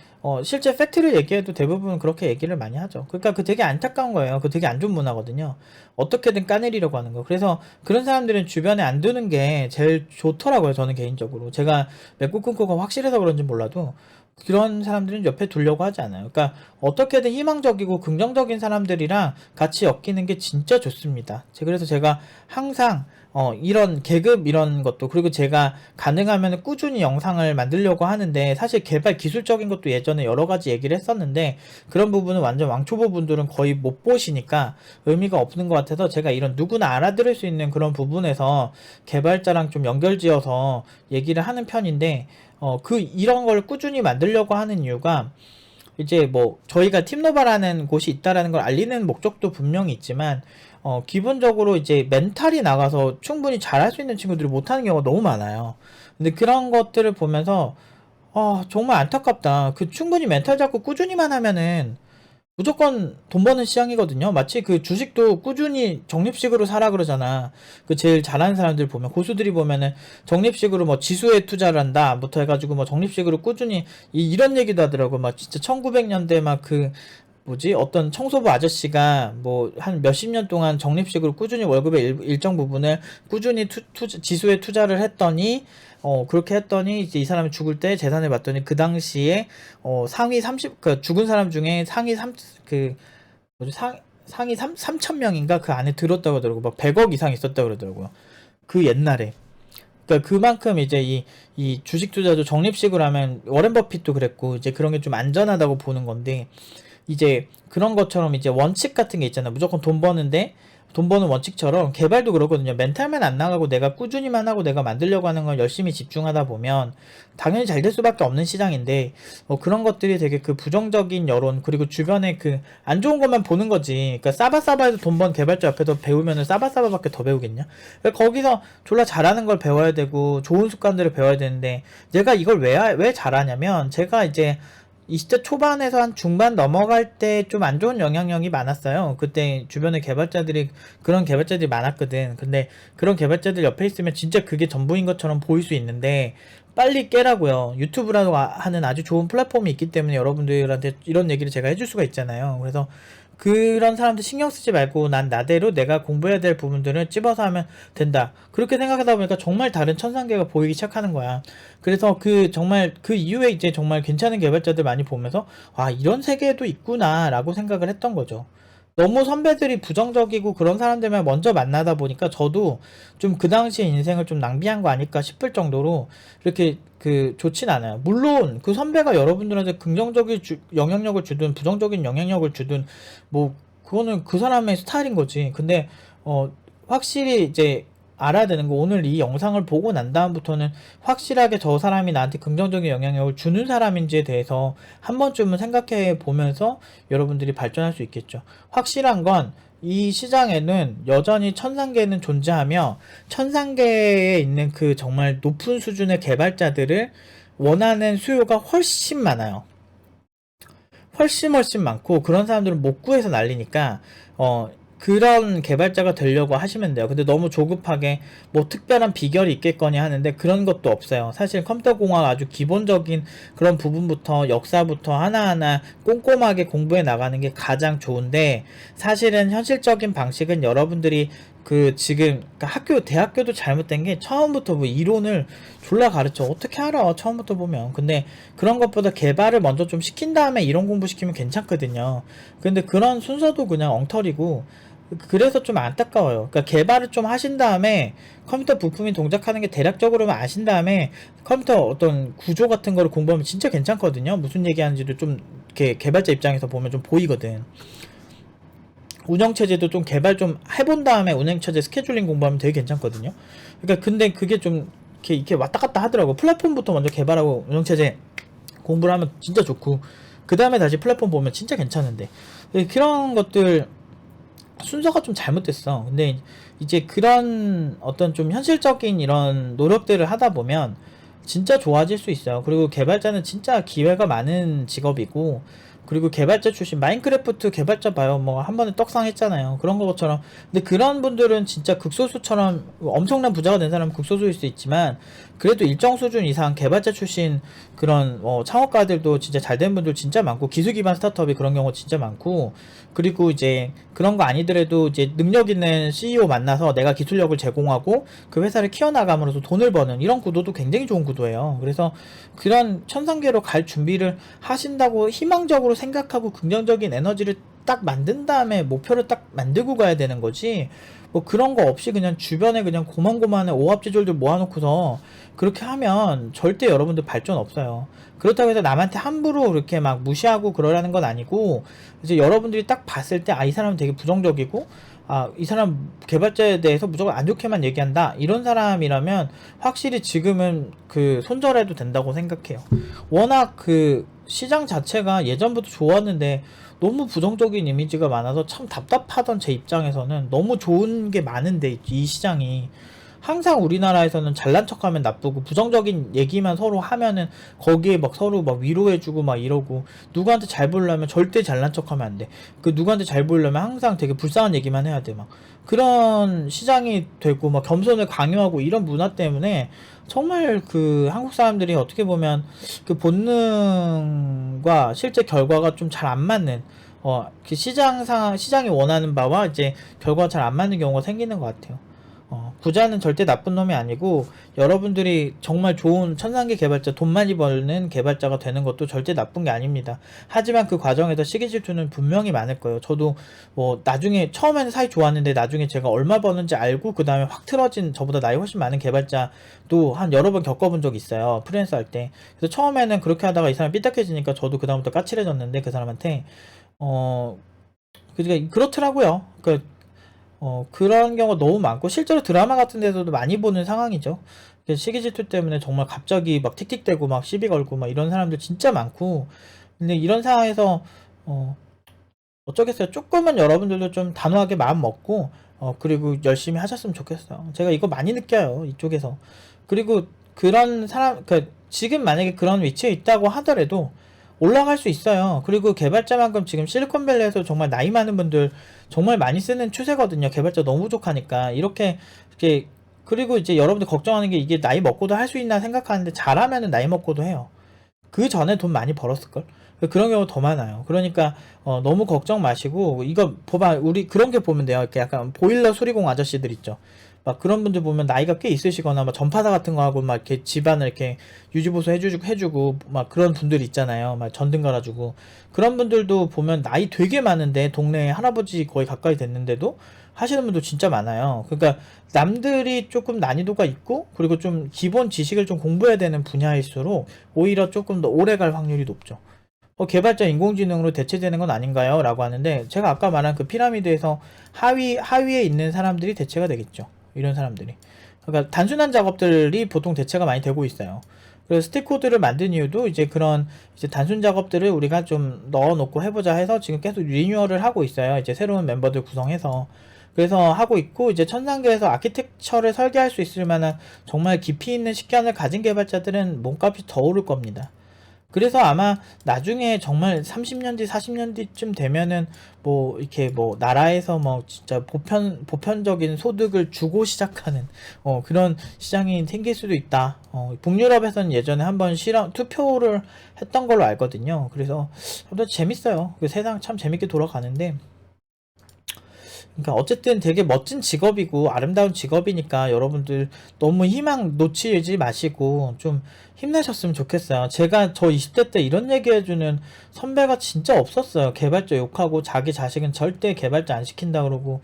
실제 팩트를 얘기해도 대부분 그렇게 얘기를 많이 하죠. 그러니까 그 되게 안타까운 거예요. 그 되게 안 좋은 문화거든요. 어떻게든 까내리려고 하는 거. 그래서 그런 사람들은 주변에 안 두는 게 제일 좋더라고요. 저는 개인적으로. 제가 맺고 끊고가 확실해서 그런지 몰라도 그런 사람들은 옆에 두려고 하지 않아요. 그러니까 어떻게든 희망적이고 긍정적인 사람들이랑 같이 엮이는 게 진짜 좋습니다. 그래서 제가 항상 이런 계급 이런 것도 그리고 제가 가능하면 꾸준히 영상을 만들려고 하는데 사실 개발 기술적인 것도 예전에 여러 가지 얘기를 했었는데 그런 부분은 완전 왕초보 분들은 거의 못 보시니까 의미가 없는 것 같아서 제가 이런 누구나 알아들을 수 있는 그런 부분에서 개발자랑 좀 연결지어서 얘기를 하는 편인데 이런 걸 꾸준히 만들려고 하는 이유가 이제 뭐 저희가 팀노바라는 곳이 있다라는 걸 알리는 목적도 분명히 있지만 기본적으로 이제 멘탈이 나가서 충분히 잘할 수 있는 친구들이 못하는 경우가 너무 많아요. 근데 그런 것들을 보면서 정말 안타깝다. 그 충분히 멘탈 잡고 꾸준히만 하면은 무조건 돈 버는 시장이거든요. 마치 그 주식도 꾸준히 적립식으로 사라 그러잖아. 그 제일 잘하는 사람들 보면, 고수들이 보면은 적립식으로 뭐 지수에 투자를 한다부터 해가지고 뭐 적립식으로 꾸준히 이런 얘기도 하더라고. 막 진짜 1900년대 막 그 뭐지, 어떤 청소부 아저씨가 뭐 한 몇십 년 동안 적립식으로 꾸준히 월급의 일정 부분을 꾸준히 지수에 투자를 했더니, 그렇게 했더니 이제 이 사람이 죽을 때 재산을 봤더니 그 당시에 상위 30, 그 죽은 사람 중에 상위 3, 그 뭐지, 상위 3,000명인가 그 안에 들었다고 하더라고. 막 100억 이상 있었다고 그러더라고요. 그 옛날에. 그러니까 그만큼 이제 이 주식 투자도 적립식으로 하면, 워렌 버핏도 그랬고, 이제 그런 게 좀 안전하다고 보는 건데, 이제 그런 것처럼 이제 원칙 같은 게 있잖아. 무조건 돈 버는데, 돈 버는 원칙처럼 개발도 그러거든요. 멘탈만 안 나가고 내가 꾸준히만 하고 내가 만들려고 하는 걸 열심히 집중하다 보면 당연히 잘 될 수밖에 없는 시장인데, 그런 것들이 되게 그 부정적인 여론, 그리고 주변에 그 안 좋은 것만 보는 거지. 그러니까 싸바싸바해서 돈 번 개발자 옆에서 배우면은 싸바싸바밖에 더 배우겠냐? 그러니까 거기서 졸라 잘하는 걸 배워야 되고 좋은 습관들을 배워야 되는데, 내가 이걸 왜 잘하냐면, 제가 이제 20대 초반에서 한 중반 넘어갈 때 좀 안 좋은 영향력이 많았어요. 그때 주변에 그런 개발자들이 많았거든. 근데 그런 개발자들 옆에 있으면 진짜 그게 전부인 것처럼 보일 수 있는데, 빨리 깨라고요. 유튜브라고 하는 아주 좋은 플랫폼이 있기 때문에 여러분들한테 이런 얘기를 제가 해줄 수가 있잖아요. 그래서 그런 사람들 신경 쓰지 말고 난 나대로 내가 공부해야 될 부분들을 찝어서 하면 된다. 그렇게 생각하다 보니까 정말 다른 천상계가 보이기 시작하는 거야. 그래서 정말 그 이후에 이제 정말 괜찮은 개발자들 많이 보면서, 아, 이런 세계도 있구나 라고 생각을 했던 거죠. 너무 선배들이 부정적이고 그런 사람들만 먼저 만나다 보니까 저도 좀 그 당시에 인생을 좀 낭비한 거 아닐까 싶을 정도로 이렇게 좋진 않아요. 물론 그 선배가 여러분들한테 긍정적인 영향력을 주든 부정적인 영향력을 주든 뭐 그거는 그 사람의 스타일인 거지. 근데 확실히 이제 알아야 되는 거, 오늘 이 영상을 보고 난 다음부터는 확실하게 저 사람이 나한테 긍정적인 영향력을 주는 사람인지에 대해서 한 번쯤은 생각해 보면서 여러분들이 발전할 수 있겠죠. 확실한 건 이 시장에는 여전히 천상계는 존재하며, 천상계에 있는 그 정말 높은 수준의 개발자들을 원하는 수요가 훨씬 많아요. 훨씬 많고, 그런 사람들은 못 구해서 난리니까 그런 개발자가 되려고 하시면 돼요. 근데 너무 조급하게 뭐 특별한 비결이 있겠거니 하는데 그런 것도 없어요. 사실 컴퓨터 공학 아주 기본적인 그런 부분부터 역사부터 하나하나 꼼꼼하게 공부해 나가는 게 가장 좋은데, 사실은 현실적인 방식은 여러분들이 지금 그러니까 대학교도 잘못된 게, 처음부터 뭐 이론을 졸라 가르쳐. 어떻게 알아, 처음부터 보면. 근데 그런 것보다 개발을 먼저 좀 시킨 다음에 이론 공부 시키면 괜찮거든요. 근데 그런 순서도 그냥 엉터리고, 그래서 좀 안타까워요. 그러니까 개발을 좀 하신 다음에, 컴퓨터 부품이 동작하는 게 대략적으로만 아신 다음에 컴퓨터 어떤 구조 같은 거를 공부하면 진짜 괜찮거든요. 무슨 얘기하는지도 좀 이렇게 개발자 입장에서 보면 좀 보이거든. 운영체제도 좀 개발 좀 해본 다음에 운영체제 스케줄링 공부하면 되게 괜찮거든요. 그러니까 근데 그게 좀 이렇게 왔다 갔다 하더라고. 플랫폼부터 먼저 개발하고 운영체제 공부를 하면 진짜 좋고, 그 다음에 다시 플랫폼 보면 진짜 괜찮은데, 그런 것들 순서가 좀 잘못됐어. 근데 이제 그런 어떤 좀 현실적인 이런 노력들을 하다 보면 진짜 좋아질 수 있어요. 그리고 개발자는 진짜 기회가 많은 직업이고, 그리고 개발자 출신, 마인크래프트 개발자 봐요. 뭐 한 번에 떡상했잖아요. 그런 것처럼. 근데 그런 분들은 진짜 극소수처럼, 엄청난 부자가 된 사람은 극소수일 수 있지만, 그래도 일정 수준 이상 개발자 출신 그런 창업가들도 진짜 잘 된 분들 진짜 많고, 기술 기반 스타트업이 그런 경우 진짜 많고, 그리고 이제 그런 거 아니더라도 이제 능력 있는 CEO 만나서 내가 기술력을 제공하고 그 회사를 키워나감으로써 돈을 버는 이런 구도도 굉장히 좋은 구도예요. 그래서 그런 천상계로 갈 준비를 하신다고 희망적으로 생각하고 긍정적인 에너지를 딱 만든 다음에 목표를 딱 만들고 가야 되는 거지, 뭐 그런 거 없이 그냥 주변에 그냥 고만고만한 오합지졸들 모아놓고서 그렇게 하면 절대 여러분들 발전 없어요. 그렇다고 해서 남한테 함부로 그렇게 막 무시하고 그러라는 건 아니고, 이제 여러분들이 딱 봤을 때, 아, 이 사람은 되게 부정적이고, 아, 이 사람 개발자에 대해서 무조건 안 좋게만 얘기한다, 이런 사람이라면 확실히 지금은 손절해도 된다고 생각해요. 워낙 시장 자체가 예전부터 좋았는데 너무 부정적인 이미지가 많아서 참 답답하던 제 입장에서는, 너무 좋은 게 많은데 이 시장이, 항상 우리나라에서는 잘난 척하면 나쁘고 부정적인 얘기만 서로 하면은 거기에 막 서로 막 위로해주고 막 이러고, 누구한테 잘 보이려면 절대 잘난 척하면 안 돼. 그 누구한테 잘 보이려면 항상 되게 불쌍한 얘기만 해야 돼. 막 그런 시장이 되고 막 겸손을 강요하고 이런 문화 때문에 정말 그 한국 사람들이 어떻게 보면 그 본능과 실제 결과가 좀 잘 안 맞는, 그 시장이 원하는 바와 이제 결과가 잘 안 맞는 경우가 생기는 것 같아요. 부자는 절대 나쁜 놈이 아니고, 여러분들이 정말 좋은 천상계 개발자, 돈 많이 벌는 개발자가 되는 것도 절대 나쁜 게 아닙니다. 하지만 그 과정에서 시기 질투는 분명히 많을 거예요. 저도 뭐 나중에 처음에는 사이 좋았는데 나중에 제가 얼마 버는지 알고 그 다음에 확 틀어진, 저보다 나이 훨씬 많은 개발자도 한 여러 번 겪어본 적이 있어요. 프리랜서 할 때. 그래서 처음에는 그렇게 하다가 이 사람이 삐딱해지니까 저도 그 다음부터 까칠해졌는데, 그 사람한테 그러니까 그렇더라고요. 그런 경우가 너무 많고, 실제로 드라마 같은 데서도 많이 보는 상황이죠. 시기 질투 때문에 정말 갑자기 막 틱틱대고 막 시비 걸고 막 이런 사람들 진짜 많고. 근데 이런 상황에서 어쩌겠어요. 조금은 여러분들도 좀 단호하게 마음 먹고, 그리고 열심히 하셨으면 좋겠어요. 제가 이거 많이 느껴요, 이쪽에서. 그리고 그런 사람, 지금 만약에 그런 위치에 있다고 하더라도 올라갈 수 있어요. 그리고 개발자만큼 지금 실리콘밸리에서 정말 나이 많은 분들 정말 많이 쓰는 추세거든요. 개발자 너무 부족하니까. 이렇게, 그리고 이제 여러분들 걱정하는 게, 이게 나이 먹고도 할 수 있나 생각하는데, 잘하면은 나이 먹고도 해요. 그 전에 돈 많이 벌었을걸? 그런 경우 더 많아요. 그러니까 너무 걱정 마시고, 이거 봐봐, 우리 그런 게 보면 돼요. 이렇게 약간 보일러 수리공 아저씨들 있죠. 막 그런 분들 보면 나이가 꽤 있으시거나 막 전파사 같은 거 하고 막 이렇게 집안을 이렇게 유지보수 해주고 막 그런 분들 있잖아요. 막 전등 갈아주고. 그런 분들도 보면 나이 되게 많은데, 동네에 할아버지 거의 가까이 됐는데도 하시는 분도 진짜 많아요. 그러니까 남들이 조금 난이도가 있고, 그리고 좀 기본 지식을 좀 공부해야 되는 분야일수록 오히려 조금 더 오래 갈 확률이 높죠. 개발자 인공지능으로 대체되는 건 아닌가요? 라고 하는데, 제가 아까 말한 그 피라미드에서 하위에 있는 사람들이 대체가 되겠죠. 이런 사람들이. 그러니까 단순한 작업들이 보통 대체가 많이 되고 있어요. 그래서 스틱코드를 만든 이유도 이제 그런 이제 단순 작업들을 우리가 좀 넣어놓고 해보자 해서 지금 계속 리뉴얼을 하고 있어요. 이제 새로운 멤버들 구성해서. 그래서 하고 있고, 이제 천상계에서 아키텍처를 설계할 수 있을 만한 정말 깊이 있는 식견을 가진 개발자들은 몸값이 더 오를 겁니다. 그래서 아마 나중에 정말 30년 뒤, 40년 뒤쯤 되면은 뭐 이렇게 뭐 나라에서 뭐 진짜 보편적인 소득을 주고 시작하는 그런 시장이 생길 수도 있다. 북유럽에서는 예전에 한번 투표를 했던 걸로 알거든요. 그래서 아무튼 재밌어요. 그 세상 참 재밌게 돌아가는데, 그러니까 어쨌든 되게 멋진 직업이고 아름다운 직업이니까 여러분들 너무 희망 놓치지 마시고 좀 힘내셨으면 좋겠어요. 제가 저 20대 때 이런 얘기 해주는 선배가 진짜 없었어요. 개발자 욕하고 자기 자식은 절대 개발자 안 시킨다 그러고.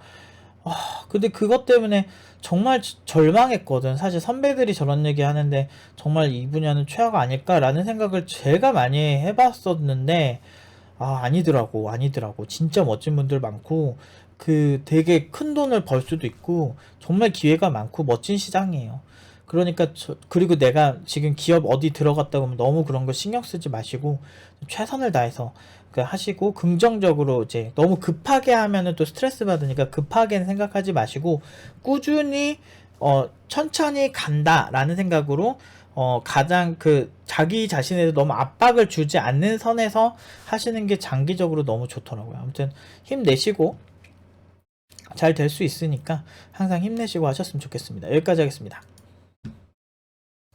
근데 그것 때문에 정말 절망했거든. 사실 선배들이 저런 얘기 하는데 정말 이 분야는 최악 아닐까라는 생각을 제가 많이 해봤었는데, 아니더라고. 진짜 멋진 분들 많고, 되게 큰 돈을 벌 수도 있고, 정말 기회가 많고, 멋진 시장이에요. 그러니까, 그리고 내가 지금 기업 어디 들어갔다고 하면 너무 그런 거 신경 쓰지 마시고, 최선을 다해서 하시고, 긍정적으로 이제 너무 급하게 하면은 또 스트레스 받으니까 급하게는 생각하지 마시고, 꾸준히, 천천히 간다라는 생각으로, 가장 자기 자신에도 너무 압박을 주지 않는 선에서 하시는 게 장기적으로 너무 좋더라고요. 아무튼 힘내시고 잘 될 수 있으니까 항상 힘내시고 하셨으면 좋겠습니다. 여기까지 하겠습니다.